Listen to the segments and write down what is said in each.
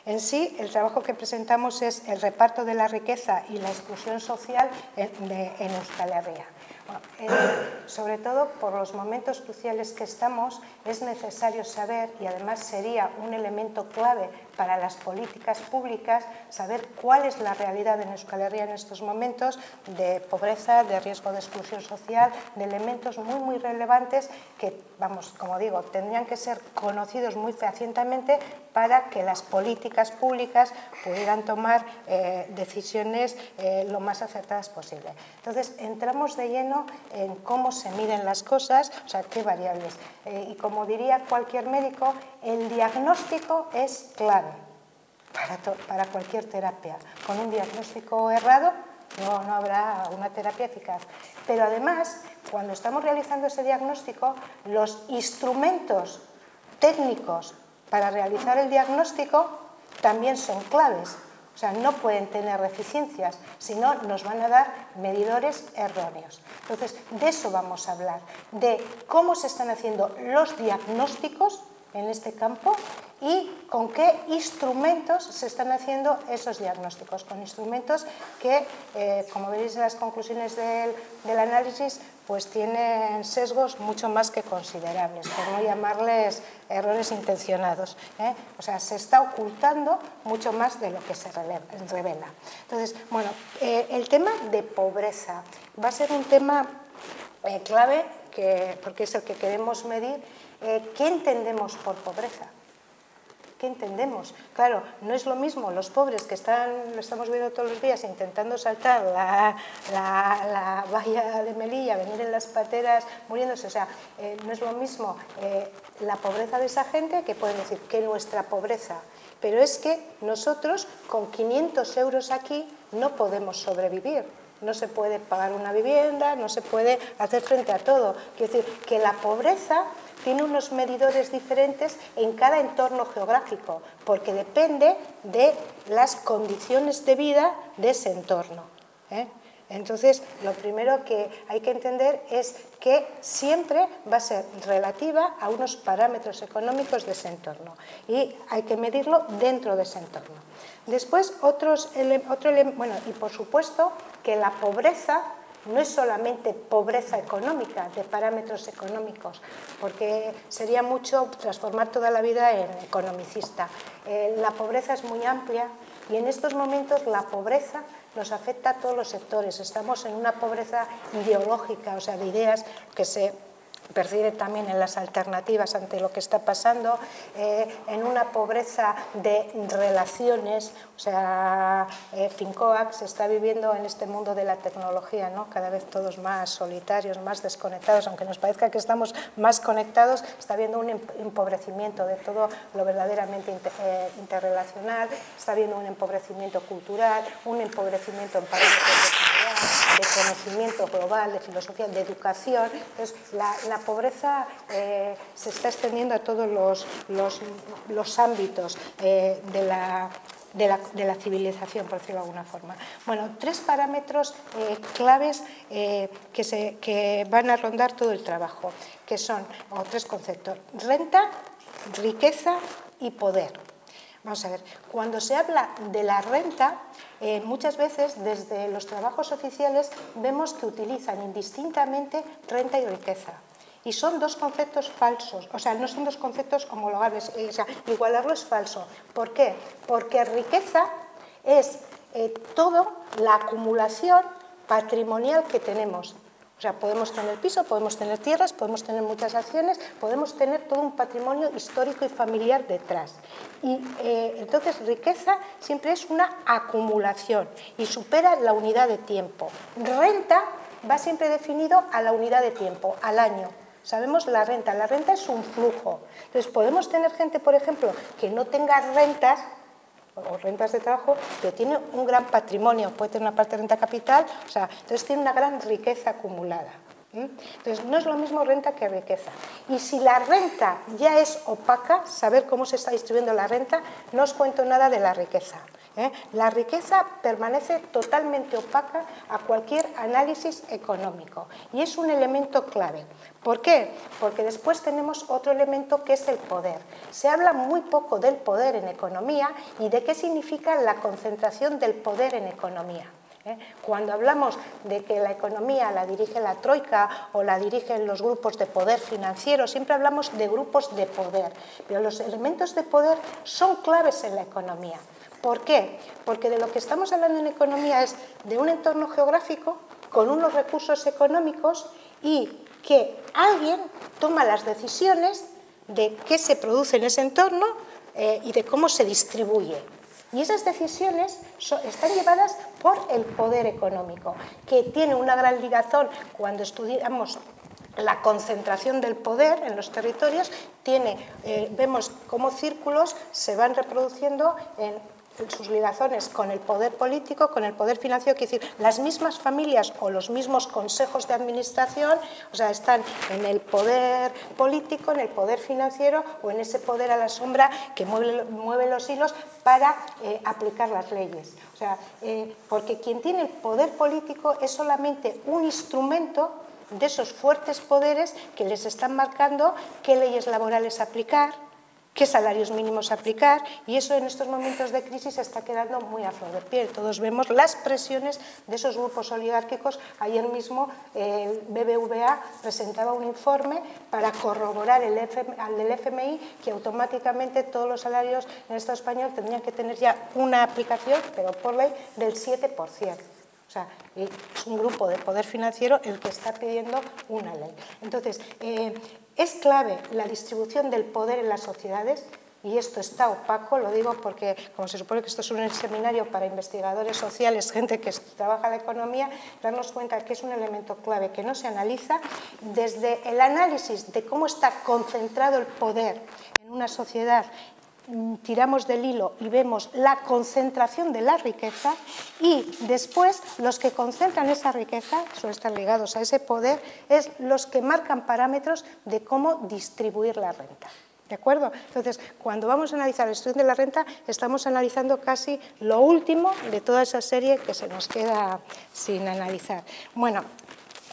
En sí, el trabajo que presentamos es el reparto de la riqueza y la exclusión social en Euskal Herria. Sobre todo por los momentos cruciales que estamos, es necesario saber, y además sería un elemento clave para las políticas públicas, saber cuál es la realidad en Euskal Herria en estos momentos de pobreza, de riesgo de exclusión social, de elementos muy, muy relevantes que, vamos, como digo, tendrían que ser conocidos muy fehacientemente para que las políticas públicas pudieran tomar decisiones lo más acertadas posible. Entonces, entramos de lleno en cómo se miden las cosas, o sea, qué variables. Y como diría cualquier médico, el diagnóstico es clave para cualquier terapia. Con un diagnóstico errado no habrá una terapia eficaz. Pero además, cuando estamos realizando ese diagnóstico, los instrumentos técnicos para realizar el diagnóstico también son claves. O sea, no pueden tener deficiencias, si no nos van a dar medidores erróneos. Entonces, de eso vamos a hablar, de cómo se están haciendo los diagnósticos en este campo y con qué instrumentos se están haciendo esos diagnósticos, con instrumentos que, como veréis en las conclusiones del análisis, pues tienen sesgos mucho más que considerables, por no llamarles errores intencionados, ¿eh? O sea, se está ocultando mucho más de lo que se revela. Entonces, bueno, el tema de pobreza va a ser un tema clave, porque es el que queremos medir. ¿Qué entendemos por pobreza? ¿Qué entendemos? Claro, no es lo mismo los pobres que lo estamos viendo todos los días intentando saltar la valla de Melilla, venir en las pateras muriéndose, o sea, no es lo mismo la pobreza de esa gente que pueden decir que nuestra pobreza, pero es que nosotros con 500 euros aquí no podemos sobrevivir. No se puede pagar una vivienda, no se puede hacer frente a todo. Quiero decir que la pobreza tiene unos medidores diferentes en cada entorno geográfico, porque depende de las condiciones de vida de ese entorno, ¿eh? Entonces, lo primero que hay que entender es que siempre va a ser relativa a unos parámetros económicos de ese entorno y hay que medirlo dentro de ese entorno. Después, bueno, y por supuesto que la pobreza no es solamente pobreza económica, de parámetros económicos, porque sería mucho transformar toda la vida en economicista. La pobreza es muy amplia y en estos momentos la pobreza nos afecta a todos los sectores. Estamos en una pobreza ideológica, o sea, de ideas que se percibe también en las alternativas ante lo que está pasando, en una pobreza de relaciones, o sea, Fincoac se está viviendo en este mundo de la tecnología, ¿no? Cada vez todos más solitarios, más desconectados, aunque nos parezca que estamos más conectados, está habiendo un empobrecimiento de todo lo verdaderamente interrelacional, está habiendo un empobrecimiento cultural, un empobrecimiento en parámetros de conocimiento global, de filosofía, de educación. Entonces, la pobreza se está extendiendo a todos los ámbitos de la civilización, por decirlo de alguna forma. Bueno, tres parámetros claves que van a rondar todo el trabajo, que son, o tres conceptos: renta, riqueza y poder. Vamos a ver, cuando se habla de la renta, muchas veces desde los trabajos oficiales vemos que utilizan indistintamente renta y riqueza. Y son dos conceptos falsos, o sea, no son dos conceptos homologables, o sea, igualarlo es falso. ¿Por qué? Porque riqueza es toda la acumulación patrimonial que tenemos. O sea, podemos tener piso, podemos tener tierras, podemos tener muchas acciones, podemos tener todo un patrimonio histórico y familiar detrás. Y entonces riqueza siempre es una acumulación y supera la unidad de tiempo. Renta va siempre definido a la unidad de tiempo, al año. Sabemos la renta es un flujo. Entonces podemos tener gente, por ejemplo, que no tenga rentas, o rentas de trabajo, pero tiene un gran patrimonio, puede tener una parte de renta capital, o sea, entonces tiene una gran riqueza acumulada, Entonces, no es lo mismo renta que riqueza. Y si la renta ya es opaca, saber cómo se está distribuyendo la renta, no os cuento nada de la riqueza. La riqueza permanece totalmente opaca a cualquier análisis económico y es un elemento clave. ¿Por qué? Porque después tenemos otro elemento que es el poder. Se habla muy poco del poder en economía y de qué significa la concentración del poder en economía. Cuando hablamos de que la economía la dirige la troika o la dirigen los grupos de poder financiero, siempre hablamos de grupos de poder, pero los elementos de poder son claves en la economía. ¿Por qué? Porque de lo que estamos hablando en economía es de un entorno geográfico con unos recursos económicos y que alguien toma las decisiones de qué se produce en ese entorno y de cómo se distribuye. Y esas decisiones están llevadas por el poder económico, que tiene una gran ligazón cuando estudiamos la concentración del poder en los territorios. Vemos cómo círculos se van reproduciendo en sus ligazones con el poder político, con el poder financiero, es decir, las mismas familias o los mismos consejos de administración, o sea, están en el poder político, en el poder financiero o en ese poder a la sombra que mueve los hilos para aplicar las leyes. O sea, porque quien tiene el poder político es solamente un instrumento de esos fuertes poderes que les están marcando qué leyes laborales aplicar, qué salarios mínimos aplicar, y eso en estos momentos de crisis está quedando muy a flor de piel. Todos vemos las presiones de esos grupos oligárquicos. Ayer mismo el BBVA presentaba un informe para corroborar al del FMI que automáticamente todos los salarios en el Estado español tendrían que tener ya una aplicación, pero por ley, del 7%. O sea, es un grupo de poder financiero el que está pidiendo una ley. Entonces, es clave la distribución del poder en las sociedades y esto está opaco, lo digo porque, como se supone que esto es un seminario para investigadores sociales, gente que trabaja la economía, darnos cuenta que es un elemento clave que no se analiza desde el análisis de cómo está concentrado el poder en una sociedad. Tiramos del hilo y vemos la concentración de la riqueza y después los que concentran esa riqueza, suelen estar ligados a ese poder, es los que marcan parámetros de cómo distribuir la renta. ¿De acuerdo? Entonces, cuando vamos a analizar la distribución de la renta, estamos analizando casi lo último de toda esa serie que se nos queda sin analizar. Bueno,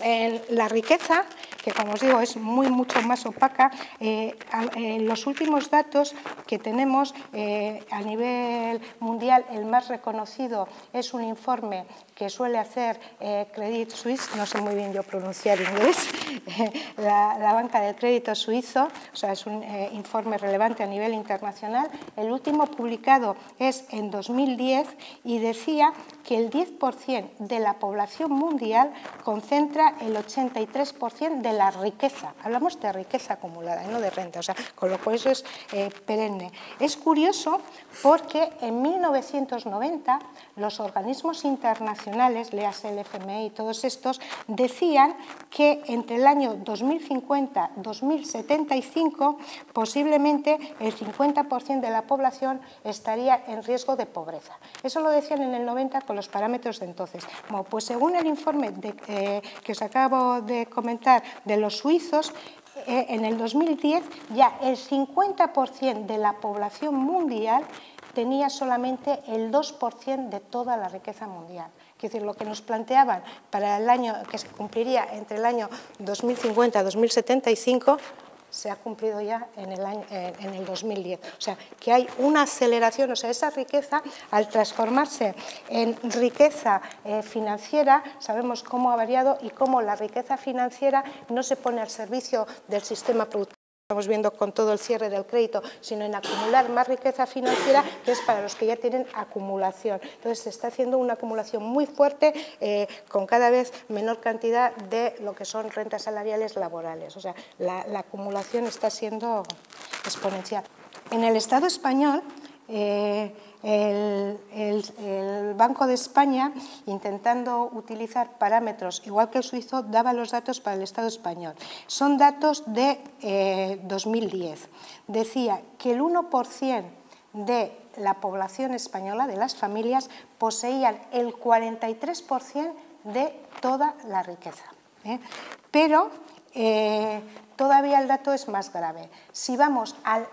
en la riqueza, que como os digo es mucho más opaca, los últimos datos que tenemos a nivel mundial, el más reconocido es un informe que suele hacer Credit Suisse, no sé muy bien yo pronunciar inglés, la banca del crédito suizo, o sea, es un informe relevante a nivel internacional. El último publicado es en 2010 y decía que el 10% de la población mundial concentra el 83% de la riqueza. Hablamos de riqueza acumulada, no de renta, o sea, con lo cual eso es perenne. Es curioso porque en 1990 los organismos internacionales, léase el FMI y todos estos, decían que entre el año 2050-2075 posiblemente el 50% de la población estaría en riesgo de pobreza. Eso lo decían en el 90 con los parámetros de entonces. Bueno, pues según el informe que os acabo de comentar de los suizos, en el 2010 ya el 50% de la población mundial tenía solamente el 2% de toda la riqueza mundial. Es decir, lo que nos planteaban para el año que se cumpliría entre el año 2050 y 2075 se ha cumplido ya en el 2010. O sea, que hay una aceleración, o sea, esa riqueza, al transformarse en riqueza financiera, sabemos cómo ha variado y cómo la riqueza financiera no se pone al servicio del sistema productivo. Estamos viendo con todo el cierre del crédito, sino en acumular más riqueza financiera, que es para los que ya tienen acumulación. Entonces se está haciendo una acumulación muy fuerte con cada vez menor cantidad de lo que son rentas salariales laborales. O sea, la acumulación está siendo exponencial. En el Estado español, el Banco de España, intentando utilizar parámetros igual que el suizo, daba los datos para el Estado español. Son datos de 2010. Decía que el 1% de la población española, de las familias, poseían el 43% de toda la riqueza. Pero todavía el dato es más grave. Si vamos al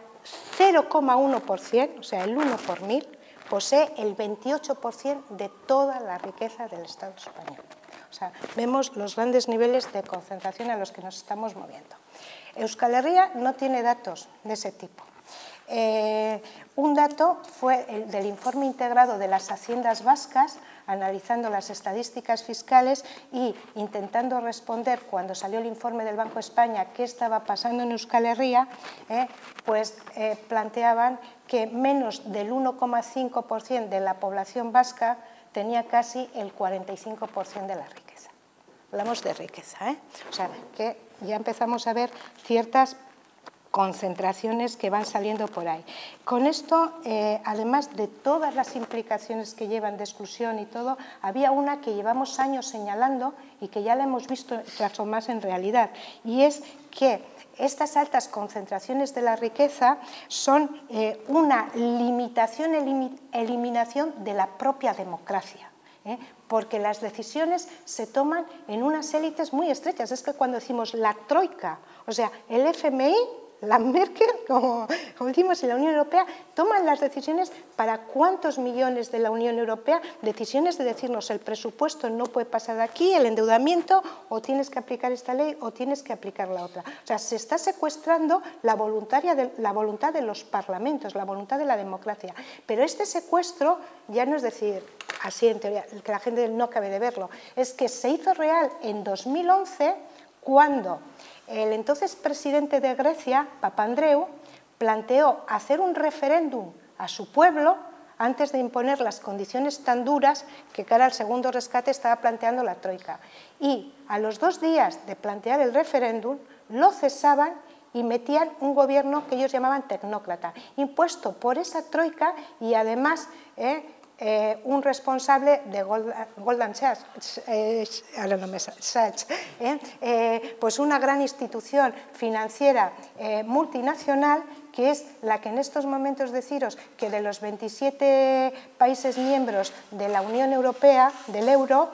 0,1%, o sea, el 1 por 1000, posee el 28% de toda la riqueza del Estado español. O sea, vemos los grandes niveles de concentración a los que nos estamos moviendo. Euskal Herria no tiene datos de ese tipo. Un dato fue el del informe integrado de las haciendas vascas, analizando las estadísticas fiscales y intentando responder, cuando salió el informe del Banco de España, qué estaba pasando en Euskal Herria, planteaban que menos del 1,5% de la población vasca tenía casi el 45% de la riqueza. Hablamos de riqueza, o sea, que ya empezamos a ver ciertas concentraciones que van saliendo por ahí. Con esto, además de todas las implicaciones que llevan de exclusión y todo, había una que llevamos años señalando y que ya la hemos visto transformarse en realidad, y es que estas altas concentraciones de la riqueza son una limitación, eliminación de la propia democracia. Porque las decisiones se toman en unas élites muy estrechas. Es que cuando decimos la troika, o sea, el FMI, la Merkel, como decimos, en la Unión Europea, toman las decisiones para cuántos millones de la Unión Europea, decisiones de decirnos el presupuesto no puede pasar de aquí, el endeudamiento, o tienes que aplicar esta ley o tienes que aplicar la otra. O sea, se está secuestrando la voluntad de los parlamentos, la voluntad de la democracia. Pero este secuestro ya no es decir, así en teoría, que la gente no cabe de verlo, es que se hizo real en 2011 cuando el entonces presidente de Grecia, Papandreou, planteó hacer un referéndum a su pueblo antes de imponer las condiciones tan duras que cara al segundo rescate estaba planteando la troika. Y a los 2 días de plantear el referéndum, lo cesaban y metían un gobierno que ellos llamaban tecnócrata, impuesto por esa troika y además un responsable de Goldman Sachs, pues una gran institución financiera multinacional, que es la que en estos momentos deciros que de los 27 países miembros de la Unión Europea, del euro,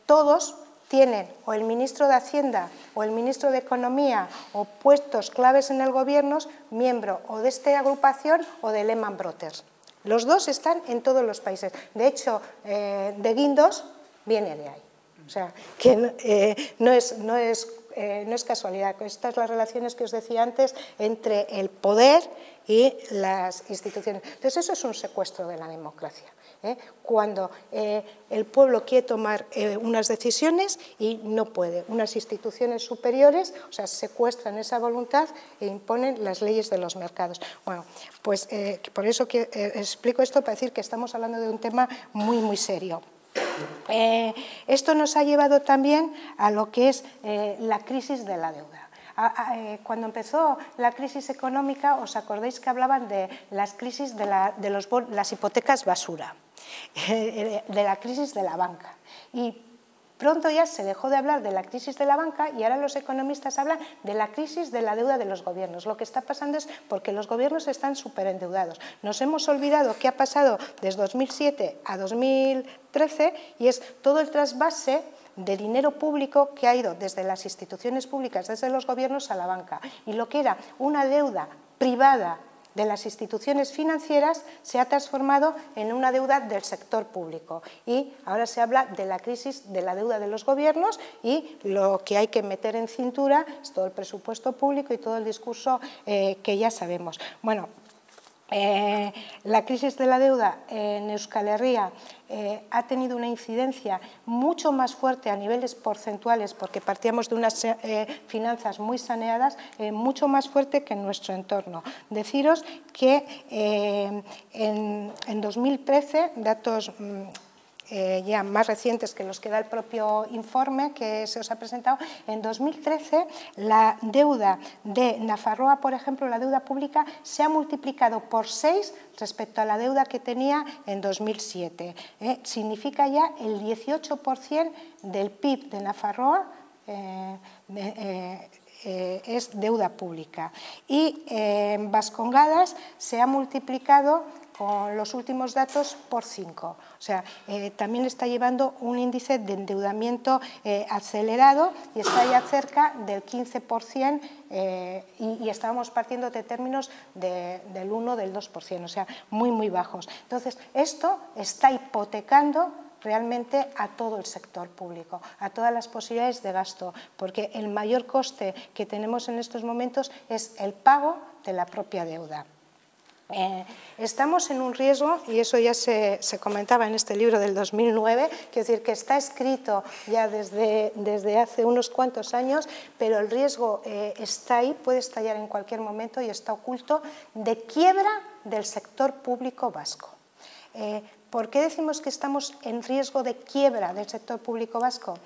todos tienen o el ministro de Hacienda o el ministro de Economía o puestos claves en el gobierno, miembro o de esta agrupación o de Lehman Brothers. Los dos están en todos los países. De hecho, de Guindos viene de ahí. O sea, que no es casualidad. Estas son las relaciones que os decía antes entre el poder y las instituciones. Entonces, eso es un secuestro de la democracia. Cuando el pueblo quiere tomar unas decisiones y no puede. Unas instituciones superiores, o sea, secuestran esa voluntad e imponen las leyes de los mercados. Bueno, pues por eso que explico esto, para decir que estamos hablando de un tema muy, muy serio. Esto nos ha llevado también a lo que es la crisis de la deuda. Cuando empezó la crisis económica, os acordáis que hablaban de las crisis de las hipotecas basura, de la crisis de la banca. Y pronto ya se dejó de hablar de la crisis de la banca y ahora los economistas hablan de la crisis de la deuda de los gobiernos. Lo que está pasando es porque los gobiernos están superendeudados. Nos hemos olvidado qué ha pasado desde 2007 a 2013 y es todo el trasvase de dinero público que ha ido desde las instituciones públicas, desde los gobiernos a la banca. Y lo que era una deuda privada de las instituciones financieras se ha transformado en una deuda del sector público. Y ahora se habla de la crisis de la deuda de los gobiernos y lo que hay que meter en cintura es todo el presupuesto público y todo el discurso que ya sabemos. Bueno, la crisis de la deuda en Euskal Herria ha tenido una incidencia mucho más fuerte a niveles porcentuales, porque partíamos de unas finanzas muy saneadas, mucho más fuerte que en nuestro entorno. Deciros que en 2013, datos ya más recientes que los que da el propio informe que se os ha presentado, en 2013 la deuda de Nafarroa, por ejemplo, la deuda pública, se ha multiplicado por 6 respecto a la deuda que tenía en 2007. Significa ya el 18% del PIB de Nafarroa es deuda pública. Y en Vascongadas se ha multiplicado con los últimos datos por 5. O sea, también está llevando un índice de endeudamiento acelerado y está ya cerca del 15% y estábamos partiendo de términos del 1, del 2%, o sea, muy, muy bajos. Entonces, esto está hipotecando realmente a todo el sector público, a todas las posibilidades de gasto, porque el mayor coste que tenemos en estos momentos es el pago de la propia deuda. Estamos en un riesgo, y eso ya se comentaba en este libro del 2009, quiero decir que está escrito ya desde hace unos cuantos años, pero el riesgo está ahí, puede estallar en cualquier momento y está oculto, de quiebra del sector público vasco. ¿Por qué decimos que estamos en riesgo de quiebra del sector público vasco?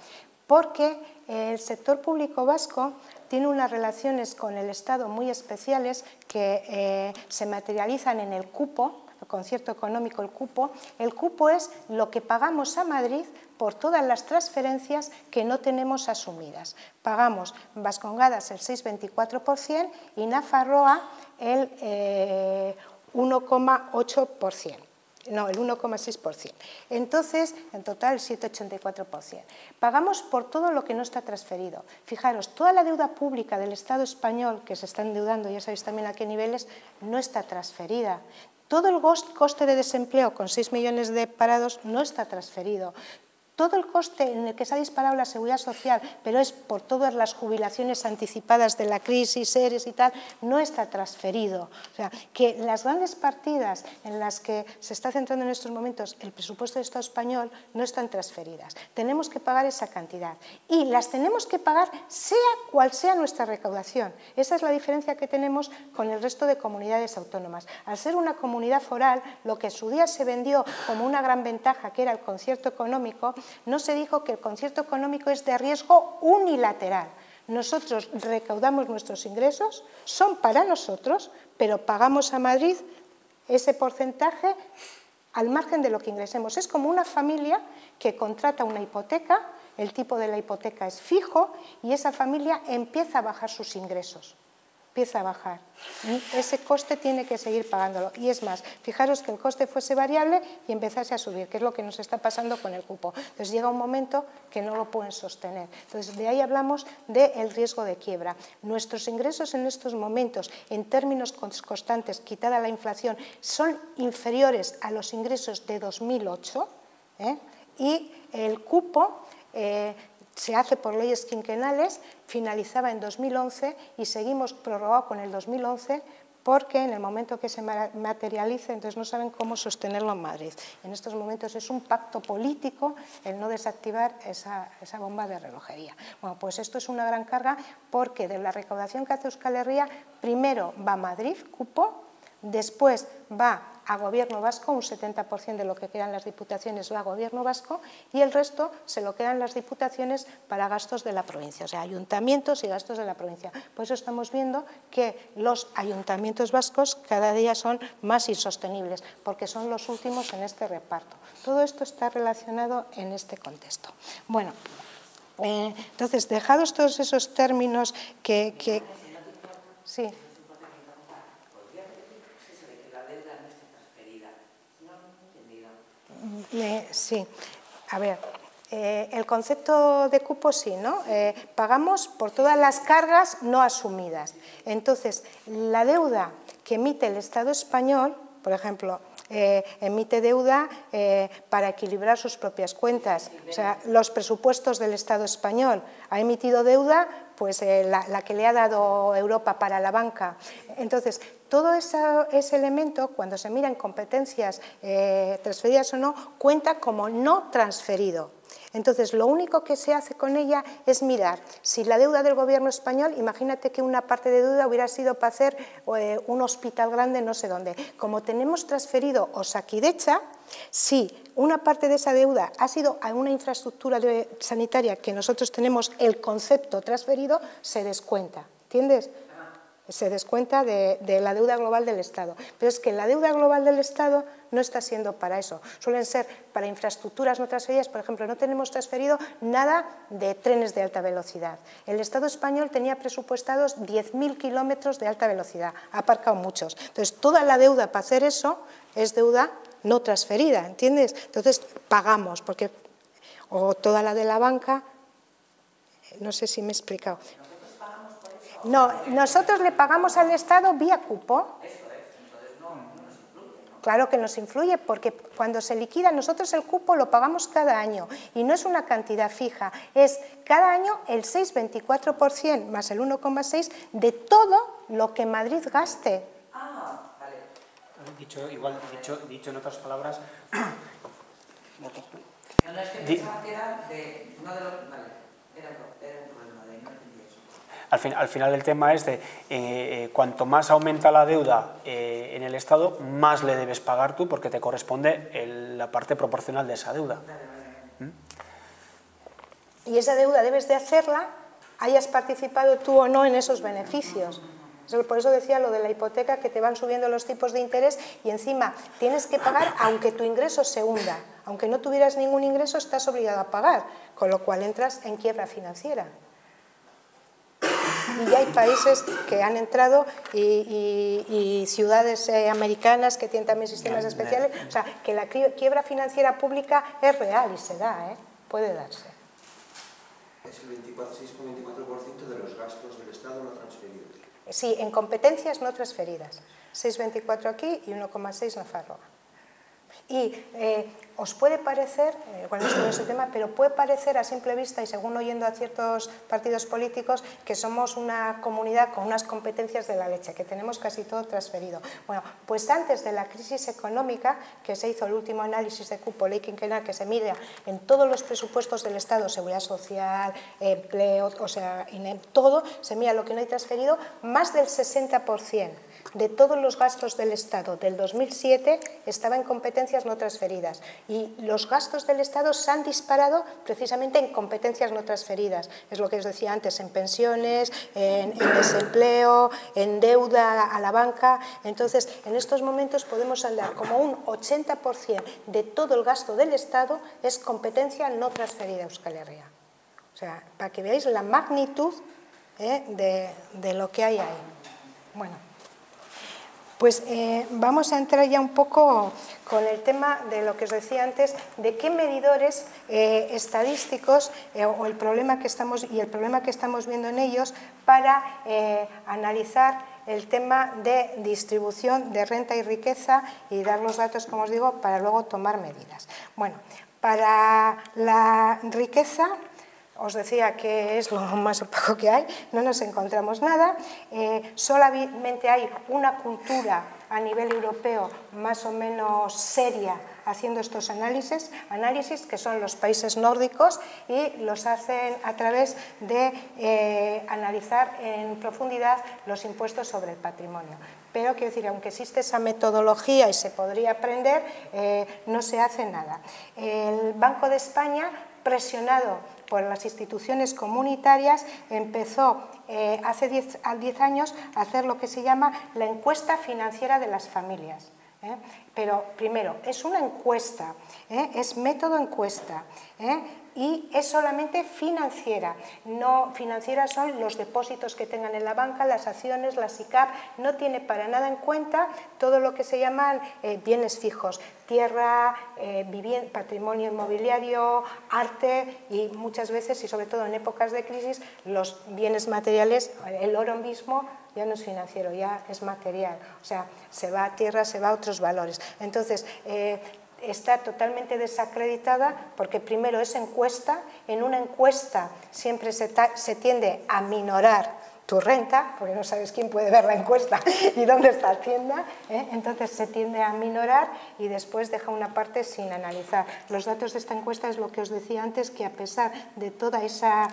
Porque el sector público vasco tiene unas relaciones con el Estado muy especiales que se materializan en el cupo, el concierto económico, el cupo. El cupo es lo que pagamos a Madrid por todas las transferencias que no tenemos asumidas. Pagamos Vascongadas el 6,24% y Nafarroa el 1,8%. No, el 1,6%. Entonces, en total, el 7,84%. Pagamos por todo lo que no está transferido. Fijaros, toda la deuda pública del Estado español, que se está endeudando, ya sabéis también a qué niveles, no está transferida. Todo el coste de desempleo, con 6 millones de parados, no está transferido. Todo el coste en el que se ha disparado la seguridad social, pero es por todas las jubilaciones anticipadas de la crisis, ERES y tal, no está transferido. O sea, que las grandes partidas en las que se está centrando en estos momentos el presupuesto del Estado español no están transferidas. Tenemos que pagar esa cantidad y las tenemos que pagar sea cual sea nuestra recaudación. Esa es la diferencia que tenemos con el resto de comunidades autónomas. Al ser una comunidad foral, lo que en su día se vendió como una gran ventaja, que era el concierto económico, no se dijo que el concierto económico es de riesgo unilateral. Nosotros recaudamos nuestros ingresos, son para nosotros, pero pagamos a Madrid ese porcentaje al margen de lo que ingresemos. Es como una familia que contrata una hipoteca, el tipo de la hipoteca es fijo y esa familia empieza a bajar sus ingresos. Empieza a bajar. Y ese coste tiene que seguir pagándolo. Y es más, fijaros que el coste fuese variable y empezase a subir, que es lo que nos está pasando con el cupo. Entonces llega un momento que no lo pueden sostener. Entonces de ahí hablamos del riesgo de quiebra. Nuestros ingresos en estos momentos, en términos constantes, quitada la inflación, son inferiores a los ingresos de 2008, y el cupo se hace por leyes quinquenales, finalizaba en 2011 y seguimos prorrogado con el 2011 porque en el momento que se materialice, entonces no saben cómo sostenerlo en Madrid. En estos momentos es un pacto político el no desactivar esa bomba de relojería. Bueno, pues esto es una gran carga porque de la recaudación que hace Euskal Herria, primero va a Madrid, cupo, después va a Gobierno vasco, un 70% de lo que quedan las diputaciones va a Gobierno vasco y el resto se lo quedan las diputaciones para gastos de la provincia, o sea, ayuntamientos y gastos de la provincia. Por eso estamos viendo que los ayuntamientos vascos cada día son más insostenibles, porque son los últimos en este reparto. Todo esto está relacionado en este contexto. Bueno, entonces, dejados todos esos términos que sí. Sí, a ver, el concepto de cupo sí, ¿no? Pagamos por todas las cargas no asumidas. Entonces, la deuda que emite el Estado español, por ejemplo, emite deuda para equilibrar sus propias cuentas. O sea, los presupuestos del Estado español ha emitido deuda, pues la que le ha dado Europa para la banca. Entonces, todo ese elemento, cuando se mira en competencias transferidas o no, cuenta como no transferido. Entonces, lo único que se hace con ella es mirar si la deuda del Gobierno español, imagínate que una parte de deuda hubiera sido para hacer un hospital grande no sé dónde. Como tenemos transferido Osakidetza, si una parte de esa deuda ha sido a una infraestructura sanitaria que nosotros tenemos el concepto transferido, se descuenta, ¿entiendes? Se descuenta de la deuda global del Estado. Pero es que la deuda global del Estado no está siendo para eso. Suelen ser para infraestructuras no transferidas. Por ejemplo, no tenemos transferido nada de trenes de alta velocidad. El Estado español tenía presupuestados 10.000 kilómetros de alta velocidad. Ha aparcado muchos. Entonces, toda la deuda para hacer eso es deuda no transferida, ¿entiendes? Entonces pagamos, porque, o toda la de la banca, no sé si me he explicado. ¿Nosotros pagamos por eso? No, nosotros le pagamos al Estado vía cupo. Eso es, entonces no nos influye, ¿no? Claro que nos influye, porque cuando se liquida, nosotros el cupo lo pagamos cada año, y no es una cantidad fija, es cada año el 6,24% más el 1,6% de todo lo que Madrid gaste. Ah, vale. Dicho en otras palabras, No, es que pensaba que era de uno de los... Vale, era el problema de no entendía eso. al final el tema es de cuanto más aumenta la deuda en el Estado, más le debes pagar tú, porque te corresponde la parte proporcional de esa deuda. Y esa deuda debes de hacerla, hayas participado tú o no en esos beneficios. Por eso decía lo de la hipoteca, que te van subiendo los tipos de interés y encima tienes que pagar aunque tu ingreso se hunda. Aunque no tuvieras ningún ingreso, estás obligado a pagar, con lo cual entras en quiebra financiera. Y ya hay países que han entrado y ciudades americanas que tienen también sistemas especiales. O sea, que la quiebra financiera pública es real y se da, puede darse. Es el 6,24% de los gastos del Estado no transferidos. Sí, en competencias no transferidas. 6,24 aquí y 1,6 Nafarroa. Y os puede parecer, bueno, esto no es el tema, pero puede parecer a simple vista y según oyendo a ciertos partidos políticos que somos una comunidad con unas competencias de la leche, que tenemos casi todo transferido. Bueno, pues antes de la crisis económica, que se hizo el último análisis de cupo ley quinquenal, que se mide en todos los presupuestos del Estado, seguridad social, empleo, o sea, en todo, se mira lo que no hay transferido, más del 60% de todos los gastos del Estado del 2007 estaba en competencias no transferidas, y los gastos del Estado se han disparado precisamente en competencias no transferidas. Es lo que os decía antes, en pensiones, en desempleo, en deuda a la banca. Entonces, en estos momentos podemos hablar como un 80% de todo el gasto del Estado es competencia no transferida a Euskal Herria. O sea, para que veáis la magnitud de lo que hay ahí. Bueno. Pues vamos a entrar ya un poco con el tema de lo que os decía antes, de qué medidores estadísticos o el problema que estamos viendo en ellos para analizar el tema de distribución de renta y riqueza y dar los datos, como os digo, para luego tomar medidas. Bueno, para la riqueza, os decía que es lo más opaco que hay, no nos encontramos nada, solamente hay una cultura a nivel europeo más o menos seria haciendo estos análisis que son los países nórdicos, y los hacen a través de analizar en profundidad los impuestos sobre el patrimonio. Pero quiero decir, aunque existe esa metodología y se podría aprender, no se hace nada. El Banco de España, presionado por las instituciones comunitarias, empezó hace 10 años a hacer lo que se llama la encuesta financiera de las familias. Pero primero, es una encuesta, es método encuesta, y es solamente financiera. No financiera son los depósitos que tengan en la banca, las acciones, las ICAP, no tiene para nada en cuenta todo lo que se llaman bienes fijos, tierra, patrimonio inmobiliario, arte, y muchas veces, y sobre todo en épocas de crisis, los bienes materiales, el oro mismo ya no es financiero, ya es material, o sea, se va a tierra, se va a otros valores. Entonces, está totalmente desacreditada porque primero es encuesta, en una encuesta siempre se tiende a minorar tu renta, porque no sabes quién puede ver la encuesta y dónde está Hacienda, entonces se tiende a minorar y después deja una parte sin analizar. Los datos de esta encuesta es lo que os decía antes, que a pesar de toda esa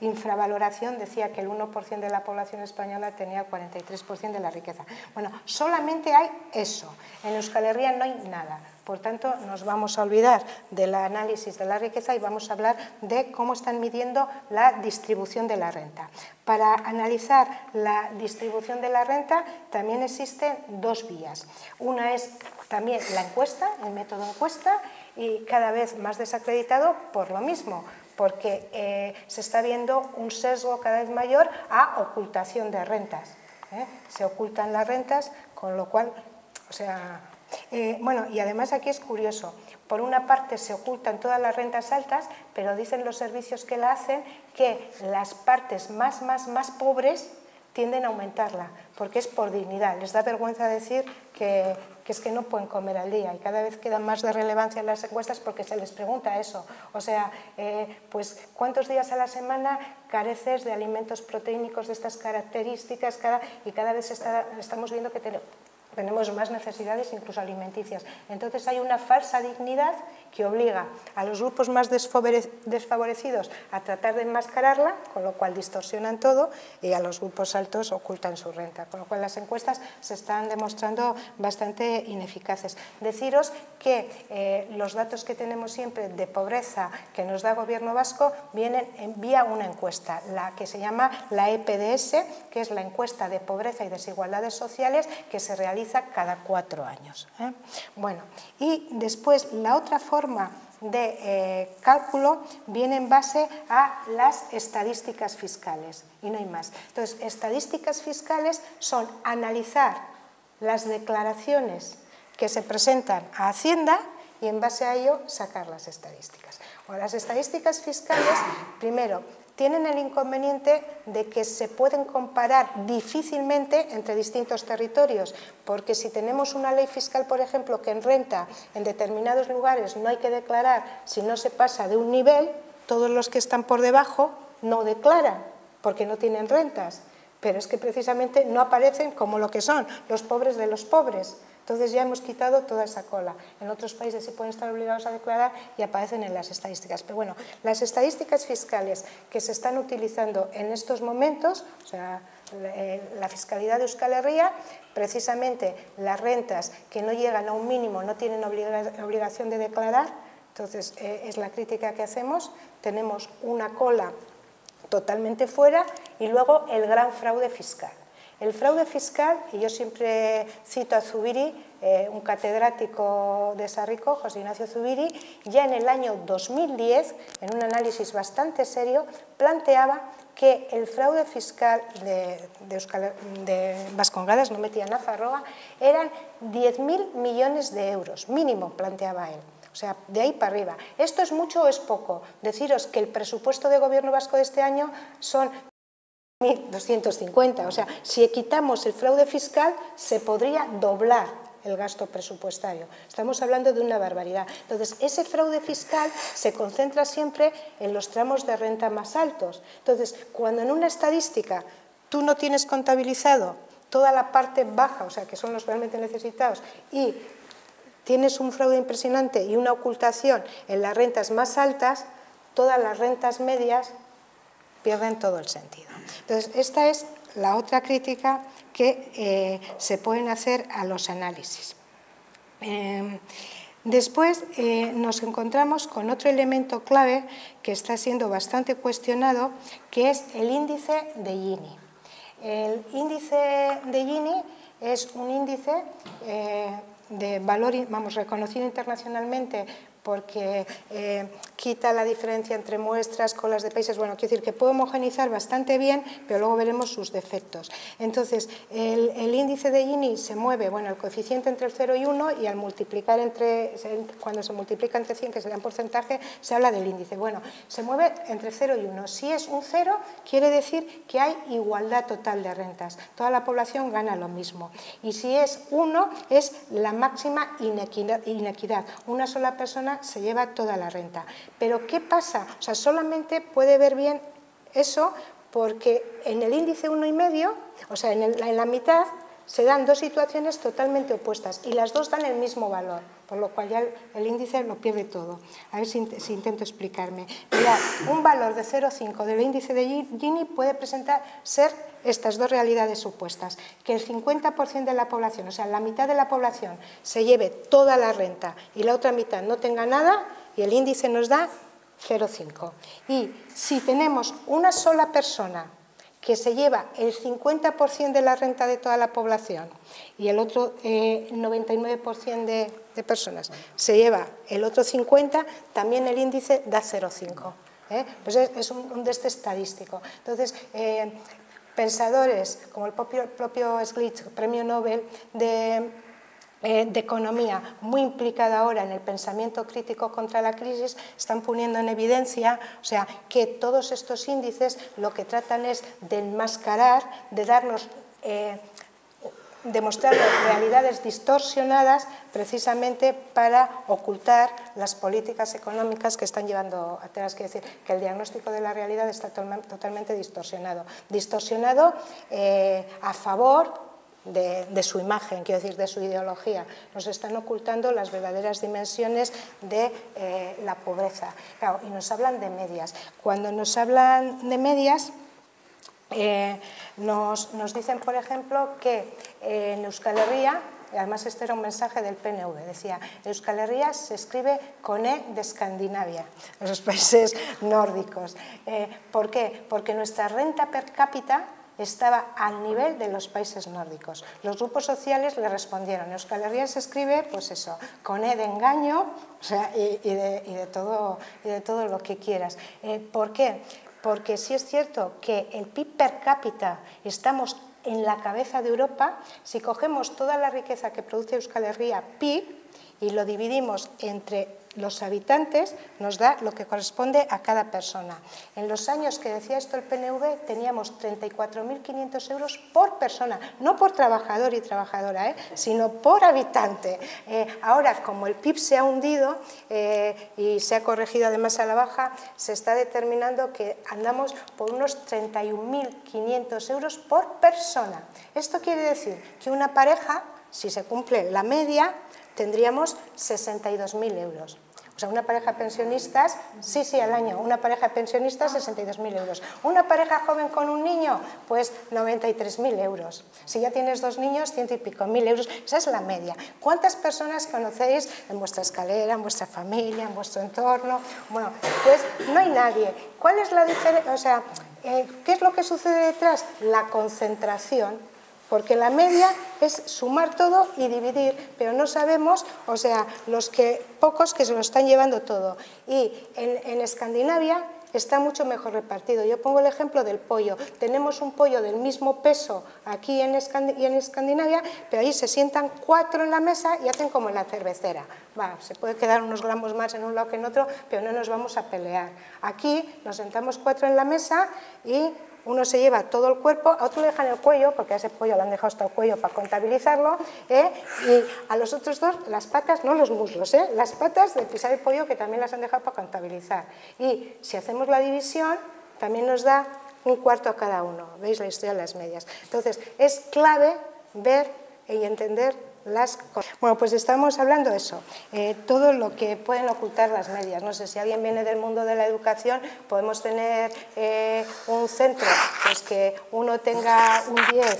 infravaloración, decía que el 1% de la población española tenía 43% de la riqueza. Bueno, solamente hay eso, en Euskal Herria no hay nada. Por tanto, nos vamos a olvidar del análisis de la riqueza y vamos a hablar de cómo están midiendo la distribución de la renta. Para analizar la distribución de la renta también existen dos vías. Una es también la encuesta, el método encuesta, y cada vez más desacreditado por lo mismo, porque se está viendo un sesgo cada vez mayor a ocultación de rentas. Se ocultan las rentas, con lo cual, o sea... Bueno, y además aquí es curioso. Por una parte se ocultan todas las rentas altas, pero dicen los servicios que la hacen que las partes más pobres tienden a aumentarla, porque es por dignidad. Les da vergüenza decir que es que no pueden comer al día, y cada vez queda más de relevancia en las encuestas porque se les pregunta eso. O sea, pues ¿cuántos días a la semana careces de alimentos proteínicos de estas características? Y cada vez estamos viendo que tenemos más necesidades, incluso alimenticias. Entonces hay una falsa dignidad que obliga a los grupos más desfavorecidos a tratar de enmascararla, con lo cual distorsionan todo, y a los grupos altos ocultan su renta. Con lo cual las encuestas se están demostrando bastante ineficaces. Deciros que los datos que tenemos siempre de pobreza que nos da el Gobierno vasco vienen vía una encuesta, la que se llama la EPDS, que es la encuesta de pobreza y desigualdades sociales, que se realiza cada 4 años. Bueno, y después la otra forma de cálculo viene en base a las estadísticas fiscales, y no hay más. Entonces, estadísticas fiscales son analizar las declaraciones que se presentan a Hacienda y en base a ello sacar las estadísticas. Bueno, las estadísticas fiscales, primero, tienen el inconveniente de que se pueden comparar difícilmente entre distintos territorios, porque si tenemos una ley fiscal, por ejemplo, que en renta en determinados lugares no hay que declarar si no se pasa de un nivel, todos los que están por debajo no declaran porque no tienen rentas, pero es que precisamente no aparecen como lo que son, los pobres de los pobres. Entonces ya hemos quitado toda esa cola. En otros países sí pueden estar obligados a declarar y aparecen en las estadísticas. Pero bueno, las estadísticas fiscales que se están utilizando en estos momentos, o sea, la fiscalidad de Euskal Herria, precisamente las rentas que no llegan a un mínimo no tienen obligación de declarar. Entonces es la crítica que hacemos. Tenemos una cola totalmente fuera y luego el gran fraude fiscal. El fraude fiscal, y yo siempre cito a Zubiri, un catedrático de Sarrico, José Ignacio Zubiri, ya en el año 2010, en un análisis bastante serio, planteaba que el fraude fiscal de Vascongadas, no metía Nafarroa, eran 10.000 millones de euros, mínimo, planteaba él. O sea, de ahí para arriba. ¿Esto es mucho o es poco? Deciros que el presupuesto de Gobierno vasco de este año son 1.250, o sea, si quitamos el fraude fiscal se podría doblar el gasto presupuestario. Estamos hablando de una barbaridad. Entonces, ese fraude fiscal se concentra siempre en los tramos de renta más altos. Entonces, cuando en una estadística tú no tienes contabilizado toda la parte baja, o sea, que son los realmente necesitados, y tienes un fraude impresionante y una ocultación en las rentas más altas, todas las rentas medias pierden todo el sentido. Entonces, esta es la otra crítica que se pueden hacer a los análisis. Después nos encontramos con otro elemento clave que está siendo bastante cuestionado, que es el índice de Gini. El índice de Gini es un índice de valor, vamos, reconocido internacionalmente porque quita la diferencia entre muestras, colas de países, bueno, quiero decir que puede homogeneizar bastante bien, pero luego veremos sus defectos. Entonces, el índice de Gini se mueve, bueno, el coeficiente entre el 0 y 1, y al multiplicar cuando se multiplica entre 100, que sería un porcentaje, se habla del índice. Bueno, se mueve entre 0 y 1. Si es un 0, quiere decir que hay igualdad total de rentas. Toda la población gana lo mismo. Y si es 1, es la máxima inequidad. Una sola persona se lleva toda la renta. Pero ¿qué pasa? O sea, solamente puede ver bien eso porque en el índice 1,5, o sea, en la mitad, se dan dos situaciones totalmente opuestas y las dos dan el mismo valor, por lo cual ya el índice lo pierde todo. A ver si intento explicarme. Mirad, un valor de 0,5 del índice de Gini puede ser estas dos realidades opuestas, que el 50% de la población, o sea, la mitad de la población, se lleve toda la renta y la otra mitad no tenga nada, y el índice nos da 0,5. Y si tenemos una sola persona que se lleva el 50% de la renta de toda la población y el otro 99% de personas se lleva el otro 50%, también el índice da 0,5. Pues es un test estadístico. Entonces, pensadores como el propio Stiglitz, premio Nobel, de economía muy implicada ahora en el pensamiento crítico contra la crisis, están poniendo en evidencia, o sea, que todos estos índices lo que tratan es de enmascarar, de darnos, demostrarnos realidades distorsionadas precisamente para ocultar las políticas económicas que están llevando atrás. Quiero decir que el diagnóstico de la realidad está totalmente distorsionado. Distorsionado a favor de su imagen, quiero decir, de su ideología. Nos están ocultando las verdaderas dimensiones de la pobreza. Claro, y nos hablan de medias. Cuando nos hablan de medias, nos dicen, por ejemplo, que en Euskal Herria, además este era un mensaje del PNV, decía, Euskal Herria se escribe con E de Escandinavia, los países nórdicos. ¿Por qué? Porque nuestra renta per cápita estaba al nivel de los países nórdicos. Los grupos sociales le respondieron, Euskal Herria se escribe, pues eso, con E de engaño, o sea, y de todo lo que quieras. ¿Por qué? Porque sí es cierto que el PIB per cápita estamos en la cabeza de Europa. Si cogemos toda la riqueza que produce Euskal Herria PIB y lo dividimos entre los habitantes, nos da lo que corresponde a cada persona. En los años que decía esto el PNV teníamos 34.500 euros por persona, no por trabajador y trabajadora, sino por habitante. Ahora, como el PIB se ha hundido y se ha corregido además a la baja, se está determinando que andamos por unos 31.500 euros por persona. Esto quiere decir que una pareja, si se cumple la media, tendríamos 62.000 euros. O sea, una pareja de pensionistas, sí, al año, una pareja de pensionistas, 62.000 euros. Una pareja joven con un niño, pues 93.000 euros. Si ya tienes 2 niños, 100 y pico mil euros. Esa es la media. ¿Cuántas personas conocéis en vuestra escalera, en vuestra familia, en vuestro entorno? Bueno, pues no hay nadie. ¿Cuál es la diferencia? O sea, ¿qué es lo que sucede detrás? La concentración. Porque la media es sumar todo y dividir, pero no sabemos, o sea, pocos que se lo están llevando todo. Y en Escandinavia está mucho mejor repartido. Yo pongo el ejemplo del pollo. Tenemos un pollo del mismo peso aquí en Escandinavia, pero ahí se sientan 4 en la mesa y hacen como en la cervecera. Se puede quedar unos gramos más en un lado que en otro, pero no nos vamos a pelear. Aquí nos sentamos 4 en la mesa y uno se lleva todo el cuerpo, a otro le dejan el cuello, porque a ese pollo le han dejado hasta el cuello para contabilizarlo, y a los otros 2 las patas, no los muslos, las patas de pisar el pollo que también las han dejado para contabilizar. Y si hacemos la división, también nos da un cuarto a cada uno. ¿Veis la historia de las medias? Entonces, es clave ver y entender las cosas. Bueno, pues estamos hablando de eso, todo lo que pueden ocultar las medias. No sé, si alguien viene del mundo de la educación, podemos tener un centro, pues que uno tenga un 10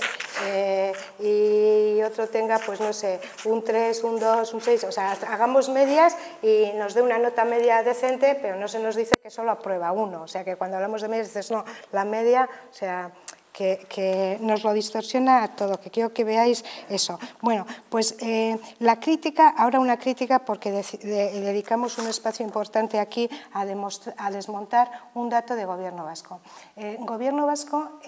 y otro tenga, pues no sé, un 3, un 2, un 6, o sea, hagamos medias y nos dé una nota media decente, pero no se nos dice que solo aprueba uno. O sea, que cuando hablamos de medias dices, no, la media, o sea, que nos lo distorsiona a todo, que quiero que veáis eso. Bueno, pues la crítica, ahora una crítica porque dedicamos un espacio importante aquí a desmontar un dato de Gobierno Vasco. Gobierno Vasco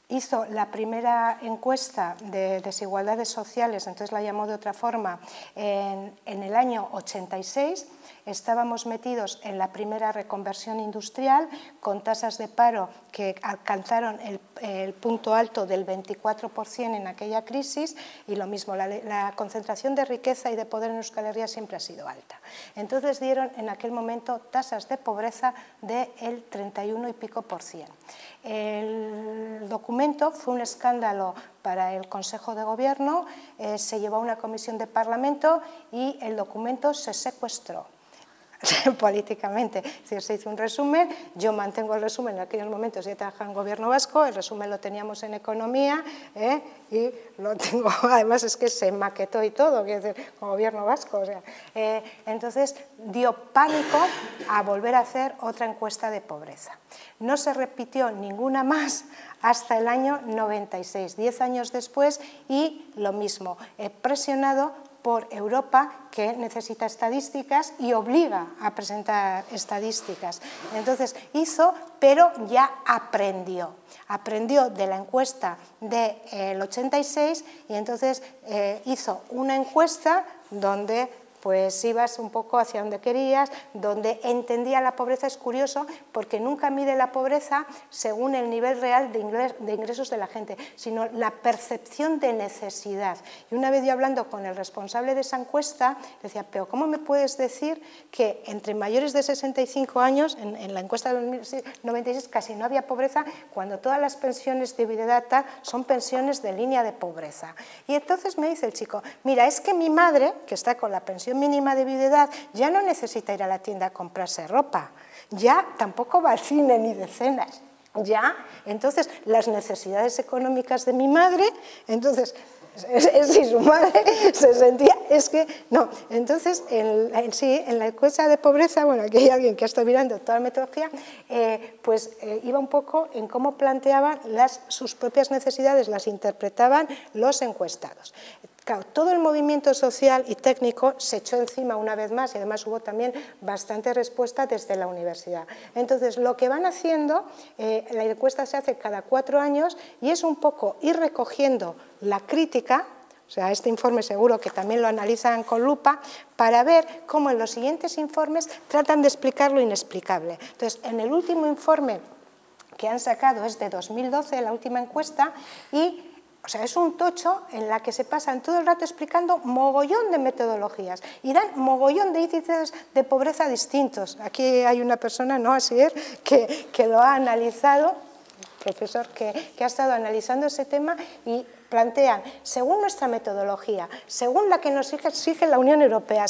hizo la primera encuesta de desigualdades sociales, entonces la llamó de otra forma, en el año 86. Estábamos metidos en la primera reconversión industrial con tasas de paro que alcanzaron el punto alto del 24% en aquella crisis, y lo mismo, la concentración de riqueza y de poder en Euskal Herria siempre ha sido alta. Entonces dieron en aquel momento tasas de pobreza del 31 y pico %. El documento fue un escándalo para el Consejo de Gobierno, se llevó a una comisión de Parlamento y el documento se secuestró políticamente. Es decir, se hizo un resumen, yo mantengo el resumen, en aquellos momentos ya trabajaba en Gobierno Vasco, el resumen lo teníamos en Economía y lo tengo, además es que se maquetó y todo, quiero decir, con Gobierno Vasco. O sea, entonces dio pánico a volver a hacer otra encuesta de pobreza. No se repitió ninguna más hasta el año 96, 10 años después, y lo mismo, presionado por Europa, que necesita estadísticas y obliga a presentar estadísticas. Entonces hizo, pero ya aprendió de la encuesta del 86 y entonces hizo una encuesta donde pues ibas un poco hacia donde querías, donde entendía la pobreza. Es curioso porque nunca mide la pobreza según el nivel real de ingresos de la gente, sino la percepción de necesidad. Y una vez yo hablando con el responsable de esa encuesta, decía, pero ¿cómo me puedes decir que entre mayores de 65 años, en la encuesta de 96 casi no había pobreza, cuando todas las pensiones de Viudedata son pensiones de línea de pobreza? Y entonces me dice el chico, mira, es que mi madre, que está con la pensión mínima de viudedad, ya no necesita ir a la tienda a comprarse ropa, ya tampoco va al cine ni de cenas, ya, entonces las necesidades económicas de mi madre, entonces si su madre se sentía, es que no, entonces en la encuesta de pobreza, bueno, aquí hay alguien que ha estado mirando toda la metodología, iba un poco en cómo planteaban sus propias necesidades, las interpretaban los encuestados. Claro, todo el movimiento social y técnico se echó encima una vez más y además hubo también bastante respuesta desde la universidad. Entonces, lo que van haciendo, la encuesta se hace cada 4 años y es un poco ir recogiendo la crítica, o sea, este informe seguro que también lo analizan con lupa, para ver cómo en los siguientes informes tratan de explicar lo inexplicable. Entonces, en el último informe que han sacado es de 2012, la última encuesta, y o sea, es un tocho en la que se pasan todo el rato explicando mogollón de metodologías y dan mogollón de índices de pobreza distintos. Aquí hay una persona, ¿no? Asier, que lo ha analizado, profesor que ha estado analizando ese tema y plantean, según nuestra metodología, según la que nos exige la Unión Europea,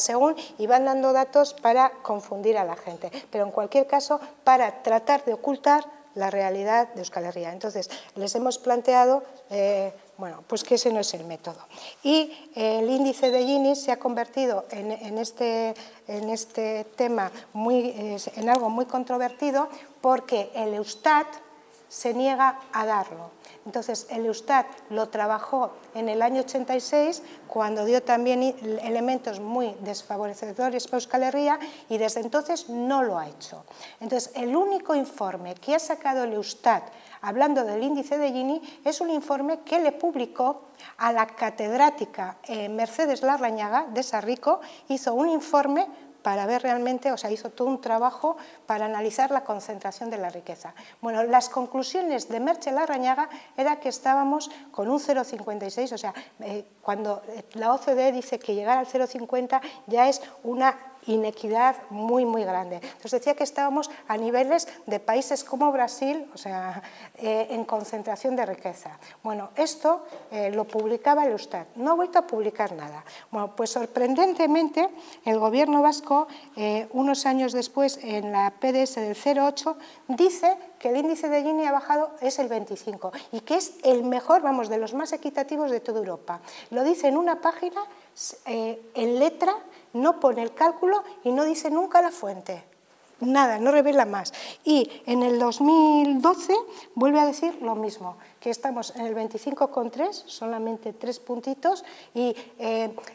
y van dando datos para confundir a la gente, pero en cualquier caso para tratar de ocultar la realidad de Euskal Herria. Entonces, les hemos planteado bueno, pues que ese no es el método. Y el índice de Gini se ha convertido en este tema en algo muy controvertido porque el Eustat se niega a darlo. Entonces, el Eustat lo trabajó en el año 86, cuando dio también elementos muy desfavorecedores para Euskal Herria, y desde entonces no lo ha hecho. Entonces, el único informe que ha sacado el Eustat hablando del índice de Gini es un informe que le publicó a la catedrática Mercedes Larrañaga de Sarrico. Hizo un informe para ver realmente, o sea, hizo todo un trabajo para analizar la concentración de la riqueza. Bueno, las conclusiones de Merche Larrañaga era que estábamos con un 0,56, o sea, cuando la OCDE dice que llegar al 0,50 ya es una inequidad muy, muy grande. Entonces decía que estábamos a niveles de países como Brasil, o sea, en concentración de riqueza. Bueno, esto lo publicaba el Eustat, no ha vuelto a publicar nada. Bueno, pues sorprendentemente el gobierno vasco, unos años después, en la PDS del 0,8, dice que el índice de Gini ha bajado, es el 25, y que es el mejor, vamos, de los más equitativos de toda Europa. Lo dice en una página, en letra, no pone el cálculo y no dice nunca la fuente. Nada, no revela más. Y en el 2012 vuelve a decir lo mismo, que estamos en el 25,3, solamente 3 puntitos, y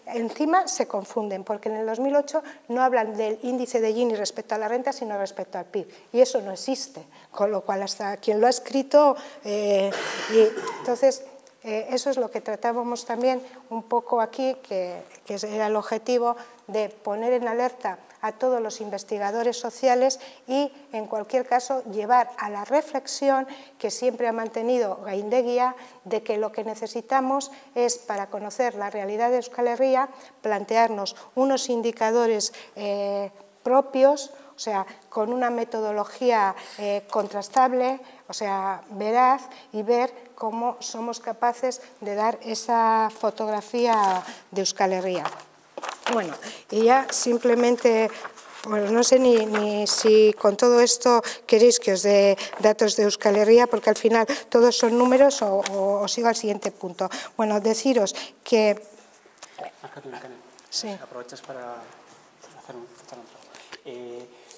encima se confunden, porque en el 2008 no hablan del índice de Gini respecto a la renta, sino respecto al PIB, y eso no existe, con lo cual hasta quien lo ha escrito, entonces eso es lo que tratábamos también un poco aquí, que era el objetivo de poner en alerta a todos los investigadores sociales y, en cualquier caso, llevar a la reflexión que siempre ha mantenido Gaindegia, de que lo que necesitamos es, para conocer la realidad de Euskal Herria, plantearnos unos indicadores propios, o sea, con una metodología contrastable, o sea, veraz, y ver cómo somos capaces de dar esa fotografía de Euskal Herria. Bueno, y ya simplemente, bueno, no sé ni si con todo esto queréis que os dé datos de Euskal Herria, porque al final todos son números, o sigo al siguiente punto. Bueno, deciros que... Sí. Aprovechas para hacer un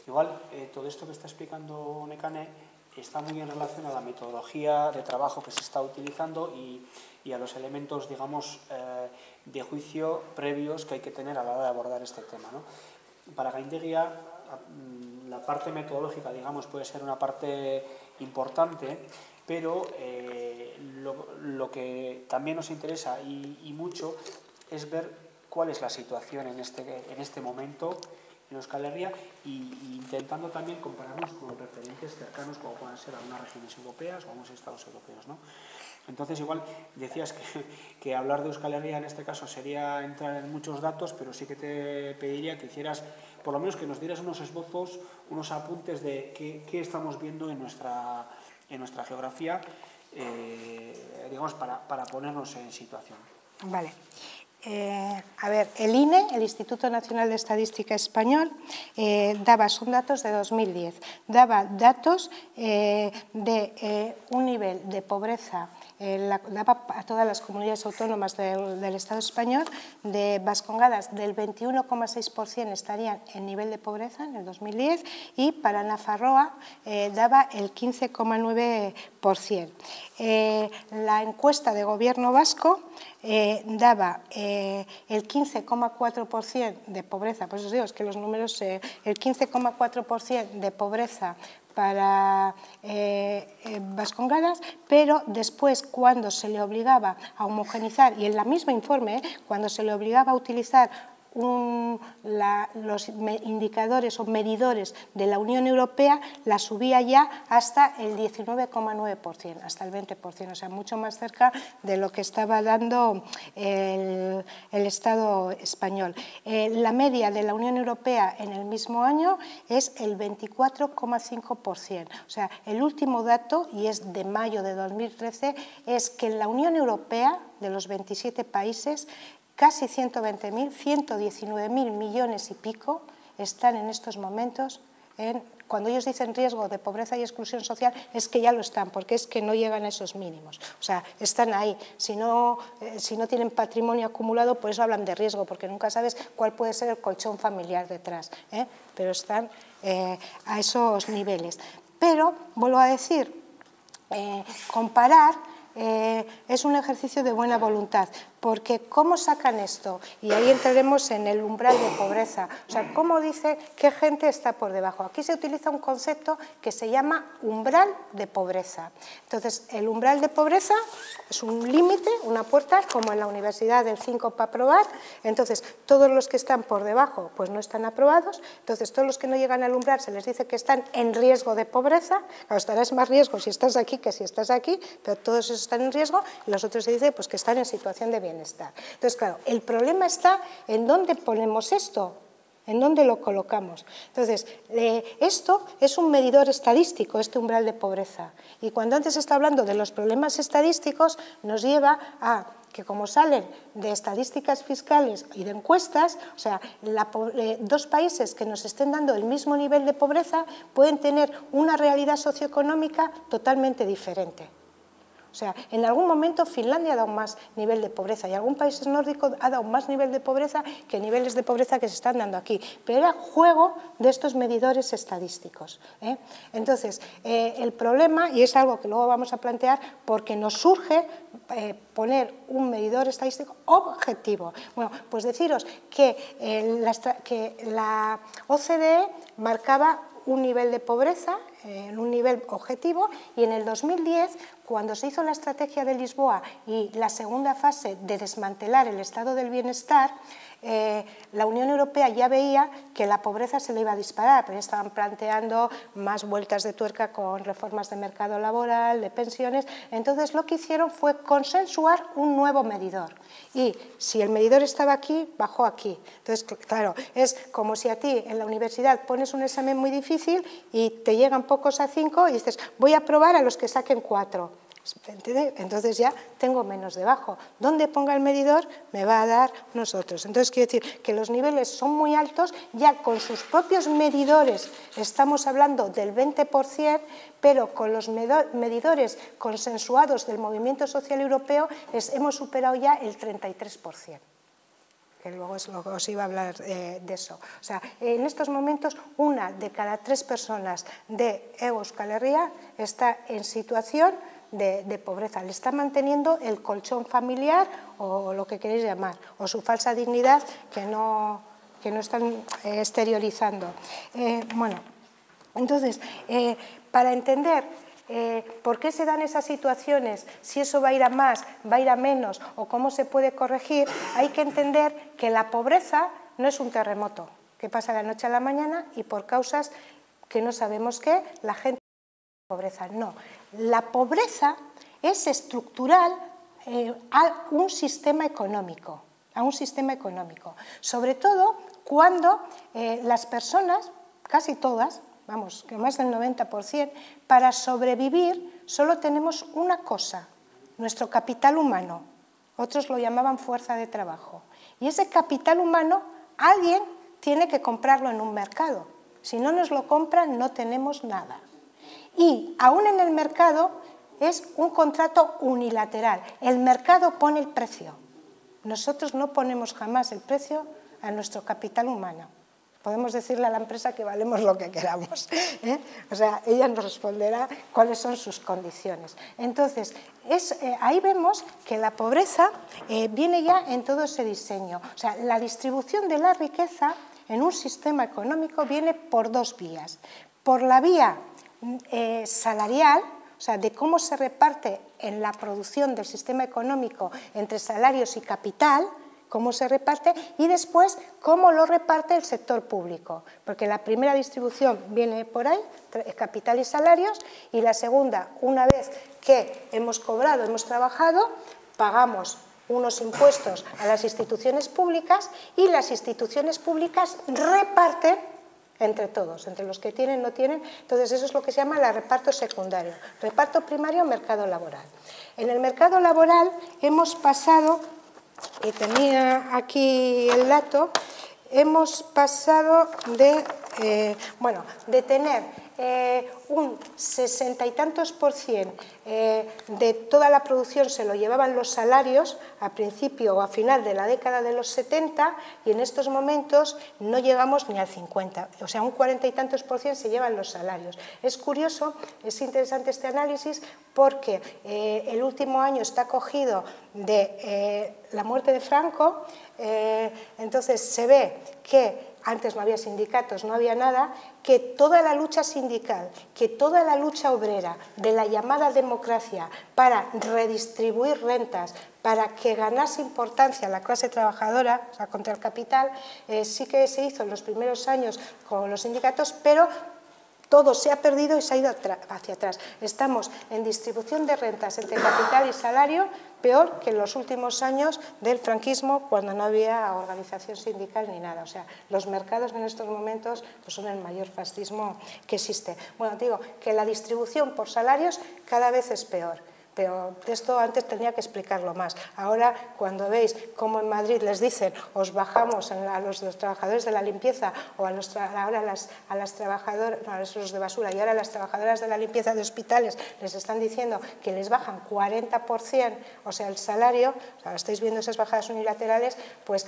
igual, todo esto que está explicando Nekane está muy en relación a la metodología de trabajo que se está utilizando y a los elementos, digamos, de juicio previos que hay que tener a la hora de abordar este tema, ¿no? Para Gaindegia, la parte metodológica, digamos, puede ser una parte importante, pero lo que también nos interesa y mucho es ver cuál es la situación en este momento en Euskal Herria y intentando también compararnos con referentes cercanos como puedan ser algunas regiones europeas o algunos estados europeos, ¿no? Entonces, igual decías que hablar de Euskal Herria en este caso sería entrar en muchos datos, pero sí que te pediría que hicieras, por lo menos que nos dieras unos esbozos, unos apuntes de qué estamos viendo en nuestra geografía, digamos, para ponernos en situación. Vale. A ver, el INE, el Instituto Nacional de Estadística Español, son datos de 2010, daba datos de un nivel de pobreza, daba a todas las comunidades autónomas del Estado español, de Vascongadas del 21,6% estarían en nivel de pobreza en el 2010 y para Nafarroa daba el 15,9%. La encuesta de gobierno vasco daba el 15,4% de pobreza, por eso os digo, es que los números, el 15,4% de pobreza para Vascongadas, pero después cuando se le obligaba a homogenizar, y en la misma informe, cuando se le obligaba a utilizar los indicadores o medidores de la Unión Europea, la subía ya hasta el 19,9%, hasta el 20%, o sea, mucho más cerca de lo que estaba dando el Estado español. La media de la Unión Europea en el mismo año es el 24,5%, o sea, el último dato, y es de mayo de 2013, es que en la Unión Europea, de los 27 países, casi 120.000, 119.000 millones y pico están en estos momentos cuando ellos dicen riesgo de pobreza y exclusión social, es que ya lo están, porque es que no llegan a esos mínimos. O sea, están ahí. Si no tienen patrimonio acumulado, por eso hablan de riesgo, porque nunca sabes cuál puede ser el colchón familiar detrás, pero están a esos niveles. Pero, vuelvo a decir, comparar es un ejercicio de buena voluntad, porque ¿cómo sacan esto? Y ahí entraremos en el umbral de pobreza. O sea, ¿cómo dice qué gente está por debajo? Aquí se utiliza un concepto que se llama umbral de pobreza. Entonces, el umbral de pobreza es un límite, una puerta, como en la universidad del 5 para aprobar. Entonces, todos los que están por debajo pues no están aprobados. Entonces, todos los que no llegan al umbral se les dice que están en riesgo de pobreza. Claro, estarás más riesgo si estás aquí que si estás aquí, pero todos esos están en riesgo, y los otros se dice pues, que están en situación de bienestar. Entonces, claro, el problema está en dónde ponemos esto, en dónde lo colocamos. Entonces, esto es un medidor estadístico, este umbral de pobreza. Y cuando antes está hablando de los problemas estadísticos, nos lleva a que como salen de estadísticas fiscales y de encuestas, o sea, dos países que nos estén dando el mismo nivel de pobreza pueden tener una realidad socioeconómica totalmente diferente. O sea, en algún momento Finlandia ha dado más nivel de pobreza y algún país nórdico ha dado más nivel de pobreza que niveles de pobreza que se están dando aquí. Pero era juego de estos medidores estadísticos. Entonces, el problema, y es algo que luego vamos a plantear, porque nos surge poner un medidor estadístico objetivo. Bueno, pues deciros que la OCDE marcaba un nivel de pobreza, en un nivel objetivo, y en el 2010, cuando se hizo la estrategia de Lisboa y la segunda fase de desmantelar el estado del bienestar, la Unión Europea ya veía que la pobreza se le iba a disparar, pero ya estaban planteando más vueltas de tuerca con reformas de mercado laboral, de pensiones. Entonces lo que hicieron fue consensuar un nuevo medidor. Y si el medidor estaba aquí, bajó aquí. Entonces, claro, es como si a ti en la universidad pones un examen muy difícil y te llegan pocos a 5 y dices, voy a probar a los que saquen 4. Entonces ya tengo menos debajo. Donde ponga el medidor me va a dar nosotros. Entonces quiero decir que los niveles son muy altos, ya con sus propios medidores estamos hablando del 20%, pero con los medidores consensuados del movimiento social europeo hemos superado ya el 33%. que luego os iba a hablar de eso. O sea, en estos momentos, 1 de cada 3 personas de Euskal Herria está en situación de pobreza. Le está manteniendo el colchón familiar o lo que queréis llamar, o su falsa dignidad que no están exteriorizando. Bueno, entonces, para entender por qué se dan esas situaciones, si eso va a ir a más, va a ir a menos o cómo se puede corregir, hay que entender que la pobreza no es un terremoto que pasa de la noche a la mañana y por causas que no sabemos qué, la gente pobreza. No, la pobreza es estructural a un sistema económico, sobre todo cuando las personas, casi todas, vamos, que más del 90%, para sobrevivir solo tenemos una cosa, nuestro capital humano. Otros lo llamaban fuerza de trabajo. Y ese capital humano, alguien tiene que comprarlo en un mercado. Si no nos lo compran, no tenemos nada. Y aún en el mercado es un contrato unilateral. El mercado pone el precio. Nosotros no ponemos jamás el precio a nuestro capital humano. Podemos decirle a la empresa que valemos lo que queramos, ¿eh? O sea, ella nos responderá cuáles son sus condiciones. Entonces, ahí vemos que la pobreza viene ya en todo ese diseño. O sea, la distribución de la riqueza en un sistema económico viene por 2 vías. Por la vía salarial, o sea, de cómo se reparte en la producción del sistema económico entre salarios y capital, cómo se reparte, y después cómo lo reparte el sector público, porque la primera distribución viene por ahí, capital y salarios, y la segunda, una vez que hemos cobrado, hemos trabajado, pagamos unos impuestos a las instituciones públicas y las instituciones públicas reparten entre todos, entre los que tienen, no tienen. Entonces eso es lo que se llama el reparto secundario. Reparto primario, mercado laboral. En el mercado laboral hemos pasado, y tenía aquí el dato, hemos pasado de tener un 60 y tantos % de toda la producción se lo llevaban los salarios a principio o a final de la década de los 70 y en estos momentos no llegamos ni al 50, o sea, un 40 y tantos % se llevan los salarios. Es curioso, es interesante este análisis porque el último año está cogido de la muerte de Franco, entonces se ve que antes no había sindicatos, no había nada, que toda la lucha sindical, que toda la lucha obrera de la llamada democracia para redistribuir rentas, para que ganase importancia la clase trabajadora, o sea, contra el capital, sí que se hizo en los primeros años con los sindicatos, pero todo se ha perdido y se ha ido hacia atrás. Estamos en distribución de rentas entre capital y salario peor que en los últimos años del franquismo, cuando no había organización sindical ni nada. O sea, los mercados en estos momentos pues, son el mayor fascismo que existe. Bueno, digo que la distribución por salarios cada vez es peor. Pero esto antes tenía que explicarlo más. Ahora, cuando veis cómo en Madrid les dicen os bajamos a los trabajadores de la limpieza o ahora a las trabajadoras, no, a los de basura, y ahora a las trabajadoras de la limpieza de hospitales les están diciendo que les bajan 40%, o sea, el salario, o sea, estáis viendo esas bajadas unilaterales, pues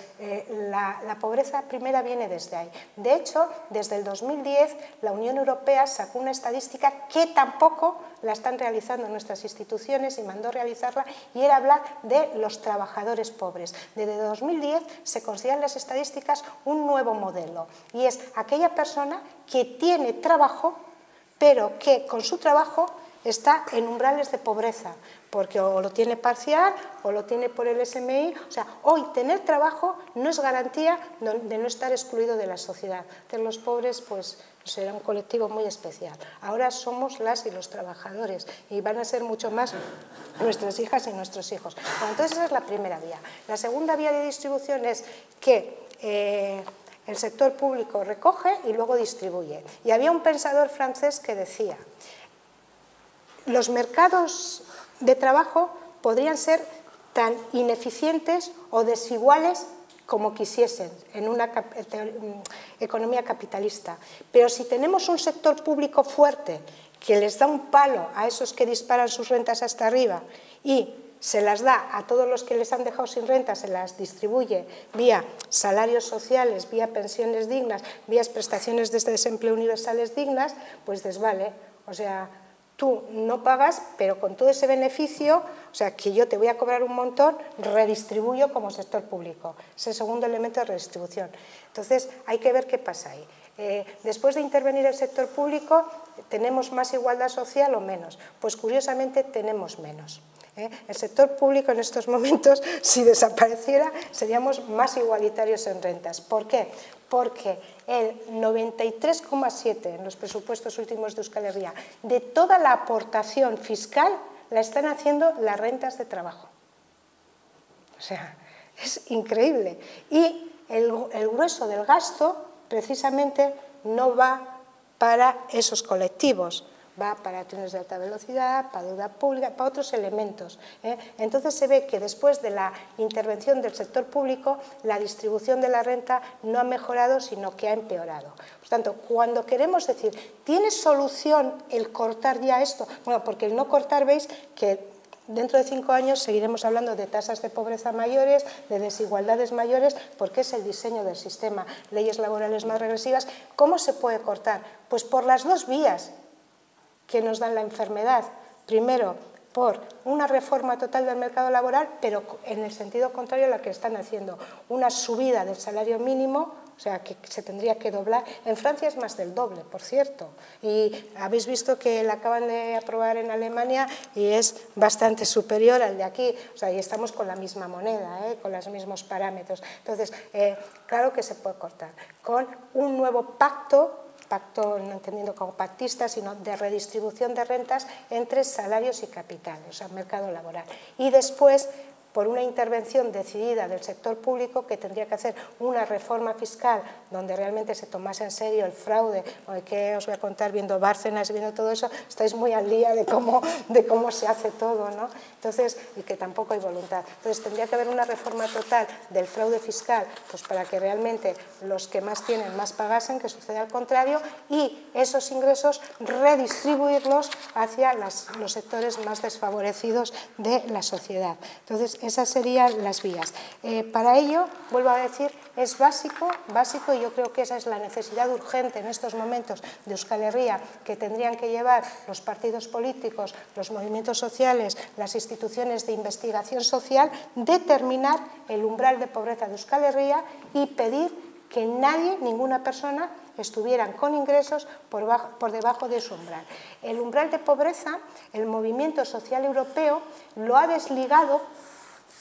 la pobreza primera viene desde ahí. De hecho, desde el 2010 la Unión Europea sacó una estadística que tampoco la están realizando nuestras instituciones y mandó realizarla, y era hablar de los trabajadores pobres. Desde 2010 se consideran las estadísticas un nuevo modelo y es aquella persona que tiene trabajo pero que con su trabajo está en umbrales de pobreza, porque o lo tiene parcial o lo tiene por el SMI. O sea, hoy tener trabajo no es garantía de no estar excluido de la sociedad. Entonces los pobres pues será un colectivo muy especial. Ahora somos las y los trabajadores y van a ser mucho más nuestras hijas y nuestros hijos. Bueno, entonces esa es la primera vía. La segunda vía de distribución es que el sector público recoge y luego distribuye. Y había un pensador francés que decía: los mercados de trabajo podrían ser tan ineficientes o desiguales como quisiesen en una economía capitalista. Pero si tenemos un sector público fuerte que les da un palo a esos que disparan sus rentas hasta arriba y se las da a todos los que les han dejado sin renta, se las distribuye vía salarios sociales, vía pensiones dignas, vía prestaciones de desempleo universales dignas, pues desvale. O sea, tú no pagas, pero con todo ese beneficio, o sea, que yo te voy a cobrar un montón, redistribuyo como sector público. Es el segundo elemento de redistribución. Entonces, hay que ver qué pasa ahí. Después de intervenir el sector público, ¿tenemos más igualdad social o menos? Pues curiosamente tenemos menos. El sector público en estos momentos, si desapareciera, seríamos más igualitarios en rentas. ¿Por qué? Porque el 93,7% en los presupuestos últimos de Euskal Herria de toda la aportación fiscal la están haciendo las rentas de trabajo. O sea, es increíble. Y el grueso del gasto precisamente no va para esos colectivos, va para trenes de alta velocidad, para deuda pública, para otros elementos. Entonces se ve que después de la intervención del sector público, la distribución de la renta no ha mejorado, sino que ha empeorado. Por tanto, cuando queremos decir, ¿tiene solución el cortar ya esto? Bueno, porque el no cortar, veis que dentro de 5 años seguiremos hablando de tasas de pobreza mayores, de desigualdades mayores, porque es el diseño del sistema, leyes laborales más regresivas. ¿Cómo se puede cortar? Pues por las dos vías que nos dan la enfermedad. Primero, por una reforma total del mercado laboral, pero en el sentido contrario a la que están haciendo. Una subida del salario mínimo, o sea, que se tendría que doblar. En Francia es más del doble, por cierto. Y habéis visto que la acaban de aprobar en Alemania y es bastante superior al de aquí. O sea, y estamos con la misma moneda, con los mismos parámetros. Entonces, claro que se puede cortar. Con un nuevo pacto, no entendiendo como pactista, sino de redistribución de rentas entre salarios y capital, o sea, mercado laboral. Y después, por una intervención decidida del sector público que tendría que hacer una reforma fiscal donde realmente se tomase en serio el fraude, que os voy a contar viendo Bárcenas, viendo todo eso, estáis muy al día de cómo se hace todo, ¿no? Entonces, y que tampoco hay voluntad. Entonces, tendría que haber una reforma total del fraude fiscal, pues para que realmente los que más tienen más pagasen, que suceda al contrario, y esos ingresos redistribuirlos hacia los sectores más desfavorecidos de la sociedad. Entonces, esas serían las vías. Para ello, vuelvo a decir, es básico, y yo creo que esa es la necesidad urgente en estos momentos de Euskal Herria, que tendrían que llevar los partidos políticos, los movimientos sociales, las instituciones de investigación social, determinar el umbral de pobreza de Euskal Herria y pedir que nadie, ninguna persona, estuvieran con ingresos por debajo de su umbral. El umbral de pobreza, el movimiento social europeo lo ha desligado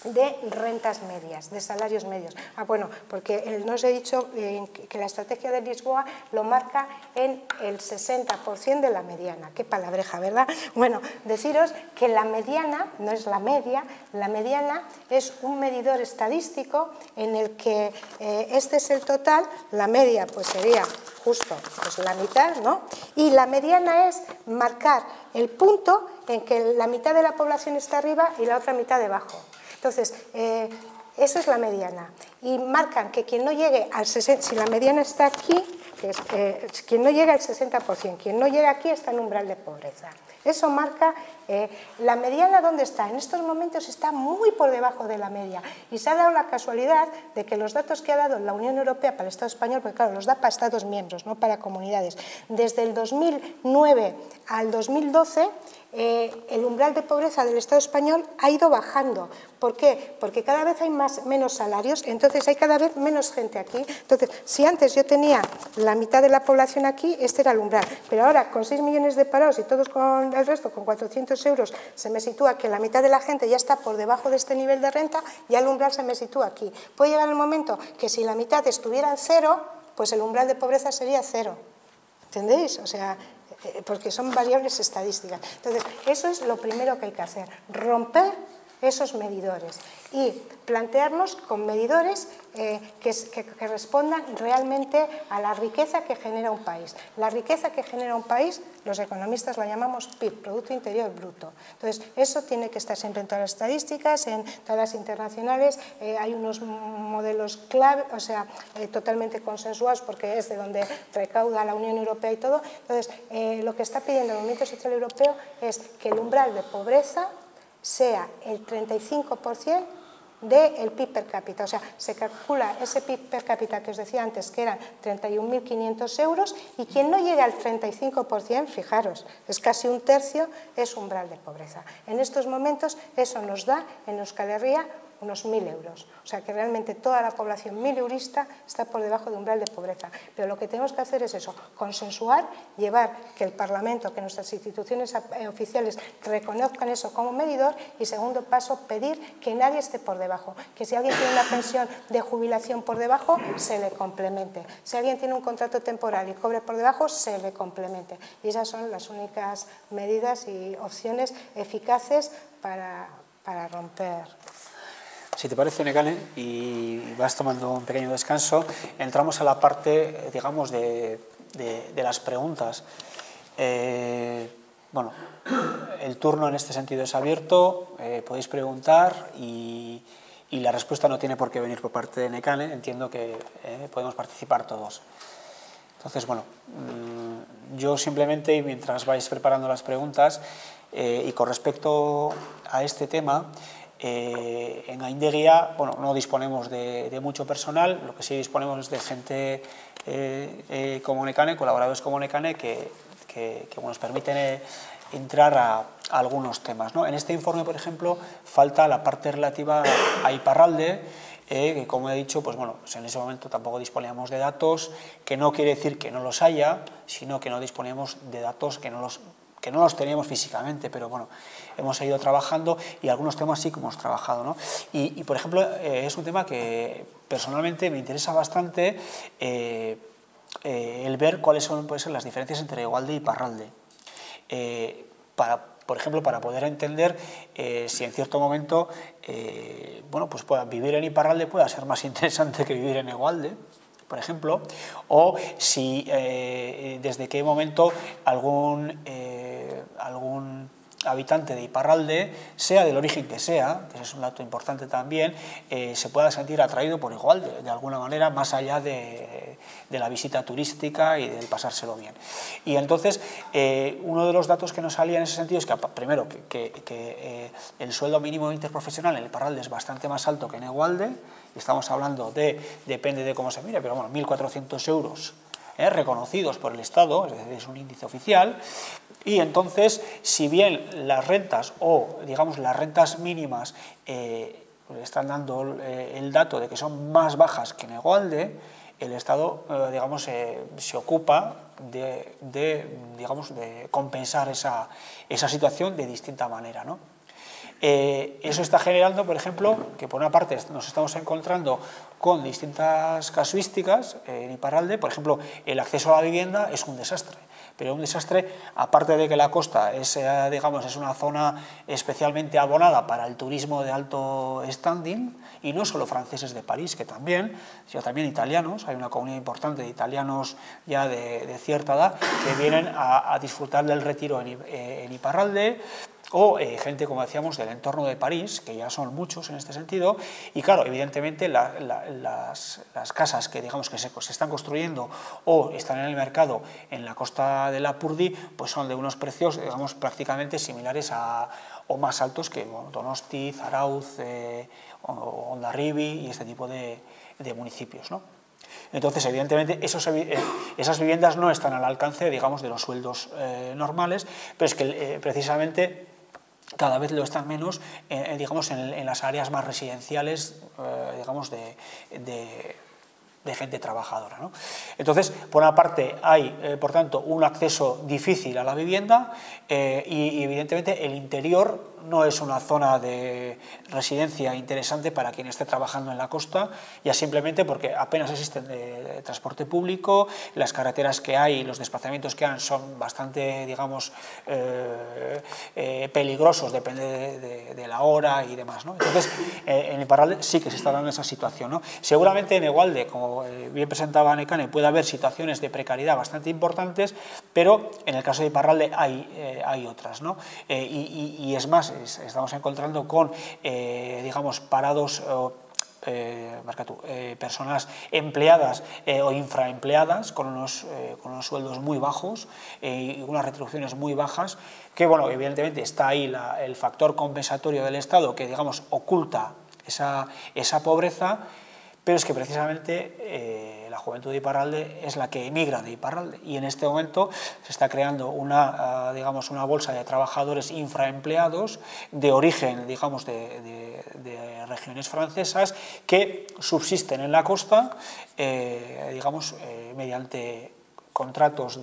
de rentas medias, de salarios medios. Bueno, porque no os he dicho que la estrategia de Lisboa lo marca en el 60% de la mediana. Qué palabreja, ¿verdad? Bueno, deciros que la mediana, no es la media, la mediana es un medidor estadístico en el que este es el total, la media pues sería justo pues la mitad, ¿no? Y la mediana es marcar el punto en que la mitad de la población está arriba y la otra mitad debajo. Entonces, eso es la mediana. Y marcan que quien no llegue al 60%, si la mediana está aquí, quien no llega al 60%, quien no llega aquí está en umbral de pobreza. Eso marca la mediana, ¿dónde está? En estos momentos está muy por debajo de la media. Y se ha dado la casualidad de que los datos que ha dado la Unión Europea para el Estado español, porque claro, los da para Estados miembros, no para comunidades, desde el 2009 al 2012, el umbral de pobreza del Estado español ha ido bajando. ¿Por qué? Porque cada vez hay menos salarios, entonces hay cada vez menos gente aquí. Entonces, si antes yo tenía la mitad de la población aquí, este era el umbral. Pero ahora, con 6 millones de parados y todos con el resto, con 400 euros, se me sitúa que la mitad de la gente ya está por debajo de este nivel de renta, ya el umbral se me sitúa aquí. Puede llegar el momento que si la mitad estuviera en cero, pues el umbral de pobreza sería cero. ¿Entendéis? O sea, porque son variables estadísticas. Entonces, eso es lo primero que hay que hacer, romper esos medidores y plantearnos con medidores que respondan realmente a la riqueza que genera un país. La riqueza que genera un país, los economistas la llamamos PIB, Producto Interior Bruto. Entonces, eso tiene que estar siempre en todas las estadísticas, en todas las internacionales. Hay unos modelos clave, o sea, totalmente consensuados, porque es de donde recauda la Unión Europea y todo. Entonces, lo que está pidiendo el Movimiento Social Europeo es que el umbral de pobreza sea el 35% del PIB per cápita. O sea, se calcula ese PIB per cápita que os decía antes, que eran 31.500 euros, y quien no llegue al 35%, fijaros, es casi un tercio, es umbral de pobreza. En estos momentos eso nos da en Euskal Herria unos 1.000 euros. O sea que realmente toda la población mileurista está por debajo de umbral de pobreza. Pero lo que tenemos que hacer es eso, consensuar, llevar que el Parlamento, que nuestras instituciones oficiales reconozcan eso como medidor, y segundo paso, pedir que nadie esté por debajo, que si alguien tiene una pensión de jubilación por debajo, se le complemente. Si alguien tiene un contrato temporal y cobre por debajo, se le complemente. Y esas son las únicas medidas y opciones eficaces para romper. Si te parece, Nekane, y vas tomando un pequeño descanso, entramos a la parte, digamos, de las preguntas. Bueno, el turno en este sentido es abierto, podéis preguntar y la respuesta no tiene por qué venir por parte de Nekane, entiendo que podemos participar todos. Entonces, bueno, yo simplemente, mientras vais preparando las preguntas, y con respecto a este tema, en Gaindegia, bueno, no disponemos de mucho personal, lo que sí disponemos es de gente como Nekane, colaboradores como Nekane, que nos permiten entrar a algunos temas, ¿no? En este informe, por ejemplo, falta la parte relativa a Iparralde, que, como he dicho, pues bueno, pues en ese momento tampoco disponíamos de datos, que no quiere decir que no los haya, sino que no disponíamos de datos, que no los teníamos físicamente, pero bueno, hemos seguido trabajando y algunos temas sí que hemos trabajado, ¿no? Y por ejemplo, es un tema que personalmente me interesa bastante, el ver cuáles pueden ser las diferencias entre Egualde y Iparralde. Por ejemplo, para poder entender si en cierto momento bueno, pues vivir en Iparralde pueda ser más interesante que vivir en Egualde, por ejemplo, o si desde qué momento algún habitante de Iparralde, sea del origen que sea, que es un dato importante también, se pueda sentir atraído por Egualde, de alguna manera, más allá de la visita turística y del pasárselo bien. Y entonces, uno de los datos que nos salía en ese sentido es que, primero, que el sueldo mínimo interprofesional en Iparralde es bastante más alto que en Egualde, y estamos hablando depende de cómo se mire, pero bueno, 1.400 euros reconocidos por el Estado, es decir, es un índice oficial. Y entonces, si bien las rentas o, digamos, las rentas mínimas están dando el dato de que son más bajas que en Egualde, el Estado, digamos, se ocupa de compensar esa situación de distinta manera, ¿no? Eso está generando, por ejemplo, que por una parte nos estamos encontrando con distintas casuísticas en Iparralde. Por ejemplo, el acceso a la vivienda es un desastre, pero un desastre, aparte de que la costa es una zona especialmente abonada para el turismo de alto standing, y no solo franceses de París, que también, sino también italianos. Hay una comunidad importante de italianos ya de cierta edad que vienen a disfrutar del retiro en Iparralde, o gente, como decíamos, del entorno de París, que ya son muchos en este sentido. Y claro, evidentemente las casas que, digamos, que se están construyendo o están en el mercado en la costa de Lapurdi, pues son de unos precios, digamos, prácticamente similares o más altos que Donosti, Zarauz, Hondarribi y este tipo de municipios, ¿no? Entonces, evidentemente, esas viviendas no están al alcance, digamos, de los sueldos normales, pero es que precisamente cada vez lo están menos, digamos, en las áreas más residenciales, digamos, de gente trabajadora, ¿no? Entonces, por una parte, hay, por tanto, un acceso difícil a la vivienda, y evidentemente el interior no es una zona de residencia interesante para quien esté trabajando en la costa, ya simplemente porque apenas existen de transporte público, las carreteras que hay, los desplazamientos que hay son bastante, digamos, peligrosos, depende de la hora y demás, ¿no? Entonces, en Iparralde sí que se está dando esa situación, ¿no? Seguramente en Egualde, como bien presentaba Nekane, puede haber situaciones de precariedad bastante importantes, pero en el caso de Iparralde hay otras, ¿no? Y es más, estamos encontrando con, digamos, parados personas empleadas o infraempleadas con unos sueldos muy bajos y unas retribuciones muy bajas, que bueno, evidentemente está ahí el factor compensatorio del Estado que, digamos, oculta esa pobreza, pero es que precisamente la juventud de Iparralde es la que emigra de Iparralde, y en este momento se está creando digamos, una bolsa de trabajadores infraempleados de origen, digamos, de regiones francesas que subsisten en la costa, digamos, mediante contratos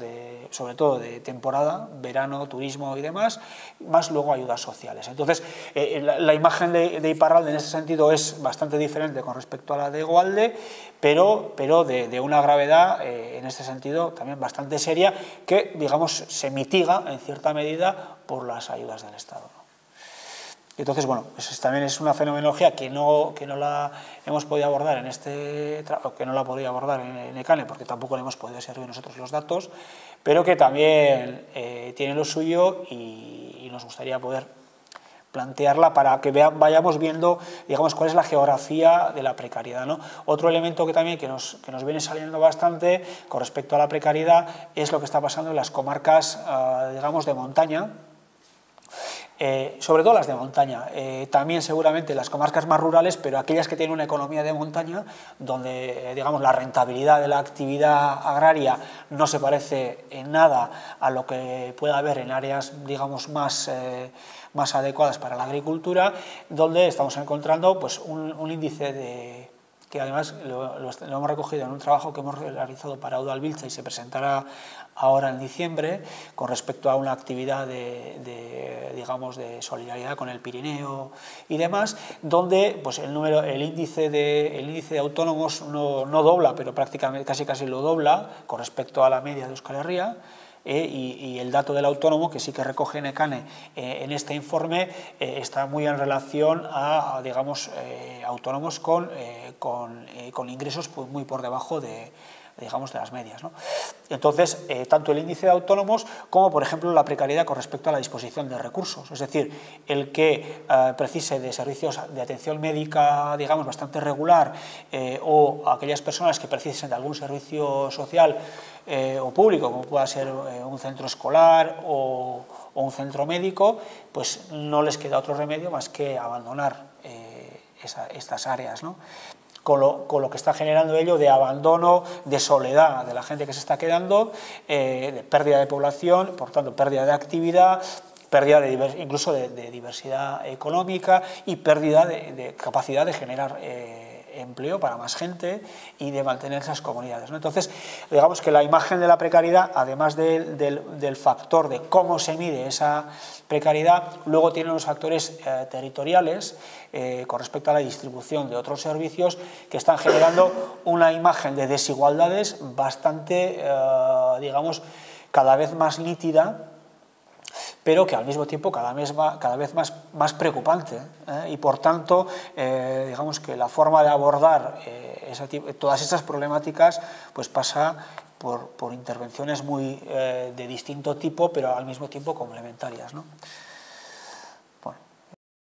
sobre todo de temporada, verano, turismo y demás, más luego ayudas sociales. Entonces, la imagen de Iparralde en este sentido es bastante diferente con respecto a la de Egualde, pero de una gravedad en este sentido también bastante seria, que, digamos, se mitiga en cierta medida por las ayudas del Estado. Entonces, bueno, pues también es una fenomenología que no la hemos podido abordar que no la podía abordar en ECANE, porque tampoco le hemos podido servir nosotros los datos, pero que también tiene lo suyo, y nos gustaría poder plantearla para que vayamos viendo, digamos, cuál es la geografía de la precariedad, ¿no? Otro elemento que también que nos viene saliendo bastante con respecto a la precariedad es lo que está pasando en las comarcas, digamos, de montaña, sobre todo las de montaña, también seguramente las comarcas más rurales, pero aquellas que tienen una economía de montaña, donde, digamos, la rentabilidad de la actividad agraria no se parece en nada a lo que pueda haber en áreas, digamos, más adecuadas para la agricultura, donde estamos encontrando, pues, un índice que además lo hemos recogido en un trabajo que hemos realizado para Udalbiltza y se presentará ahora en diciembre, con respecto a una actividad digamos, de solidaridad con el Pirineo y demás, donde pues, el índice de autónomos no dobla, pero prácticamente casi lo dobla con respecto a la media de Euskal Herria. Y el dato del autónomo, que sí que recoge ECANE en este informe, está muy en relación a digamos, autónomos con ingresos pues, muy por debajo digamos, de las medias, ¿no? Entonces, tanto el índice de autónomos como, por ejemplo, la precariedad con respecto a la disposición de recursos, es decir, el que precise de servicios de atención médica, digamos, bastante regular, o aquellas personas que precisen de algún servicio social o público, como pueda ser un centro escolar o un centro médico, pues no les queda otro remedio más que abandonar estas áreas, ¿no? Con lo que está generando ello de abandono, de soledad de la gente que se está quedando, de pérdida de población, por tanto pérdida de actividad, pérdida incluso de diversidad económica y pérdida de capacidad de generar empleo para más gente y de mantener esas comunidades, ¿no? Entonces, digamos que la imagen de la precariedad, además del factor de cómo se mide esa precariedad, luego tiene unos factores territoriales con respecto a la distribución de otros servicios que están generando una imagen de desigualdades bastante, digamos, cada vez más nítida, pero que al mismo tiempo cada vez más preocupante, y por tanto, digamos que la forma de abordar todas estas problemáticas pues pasa por intervenciones muy de distinto tipo, pero al mismo tiempo complementarias, ¿no?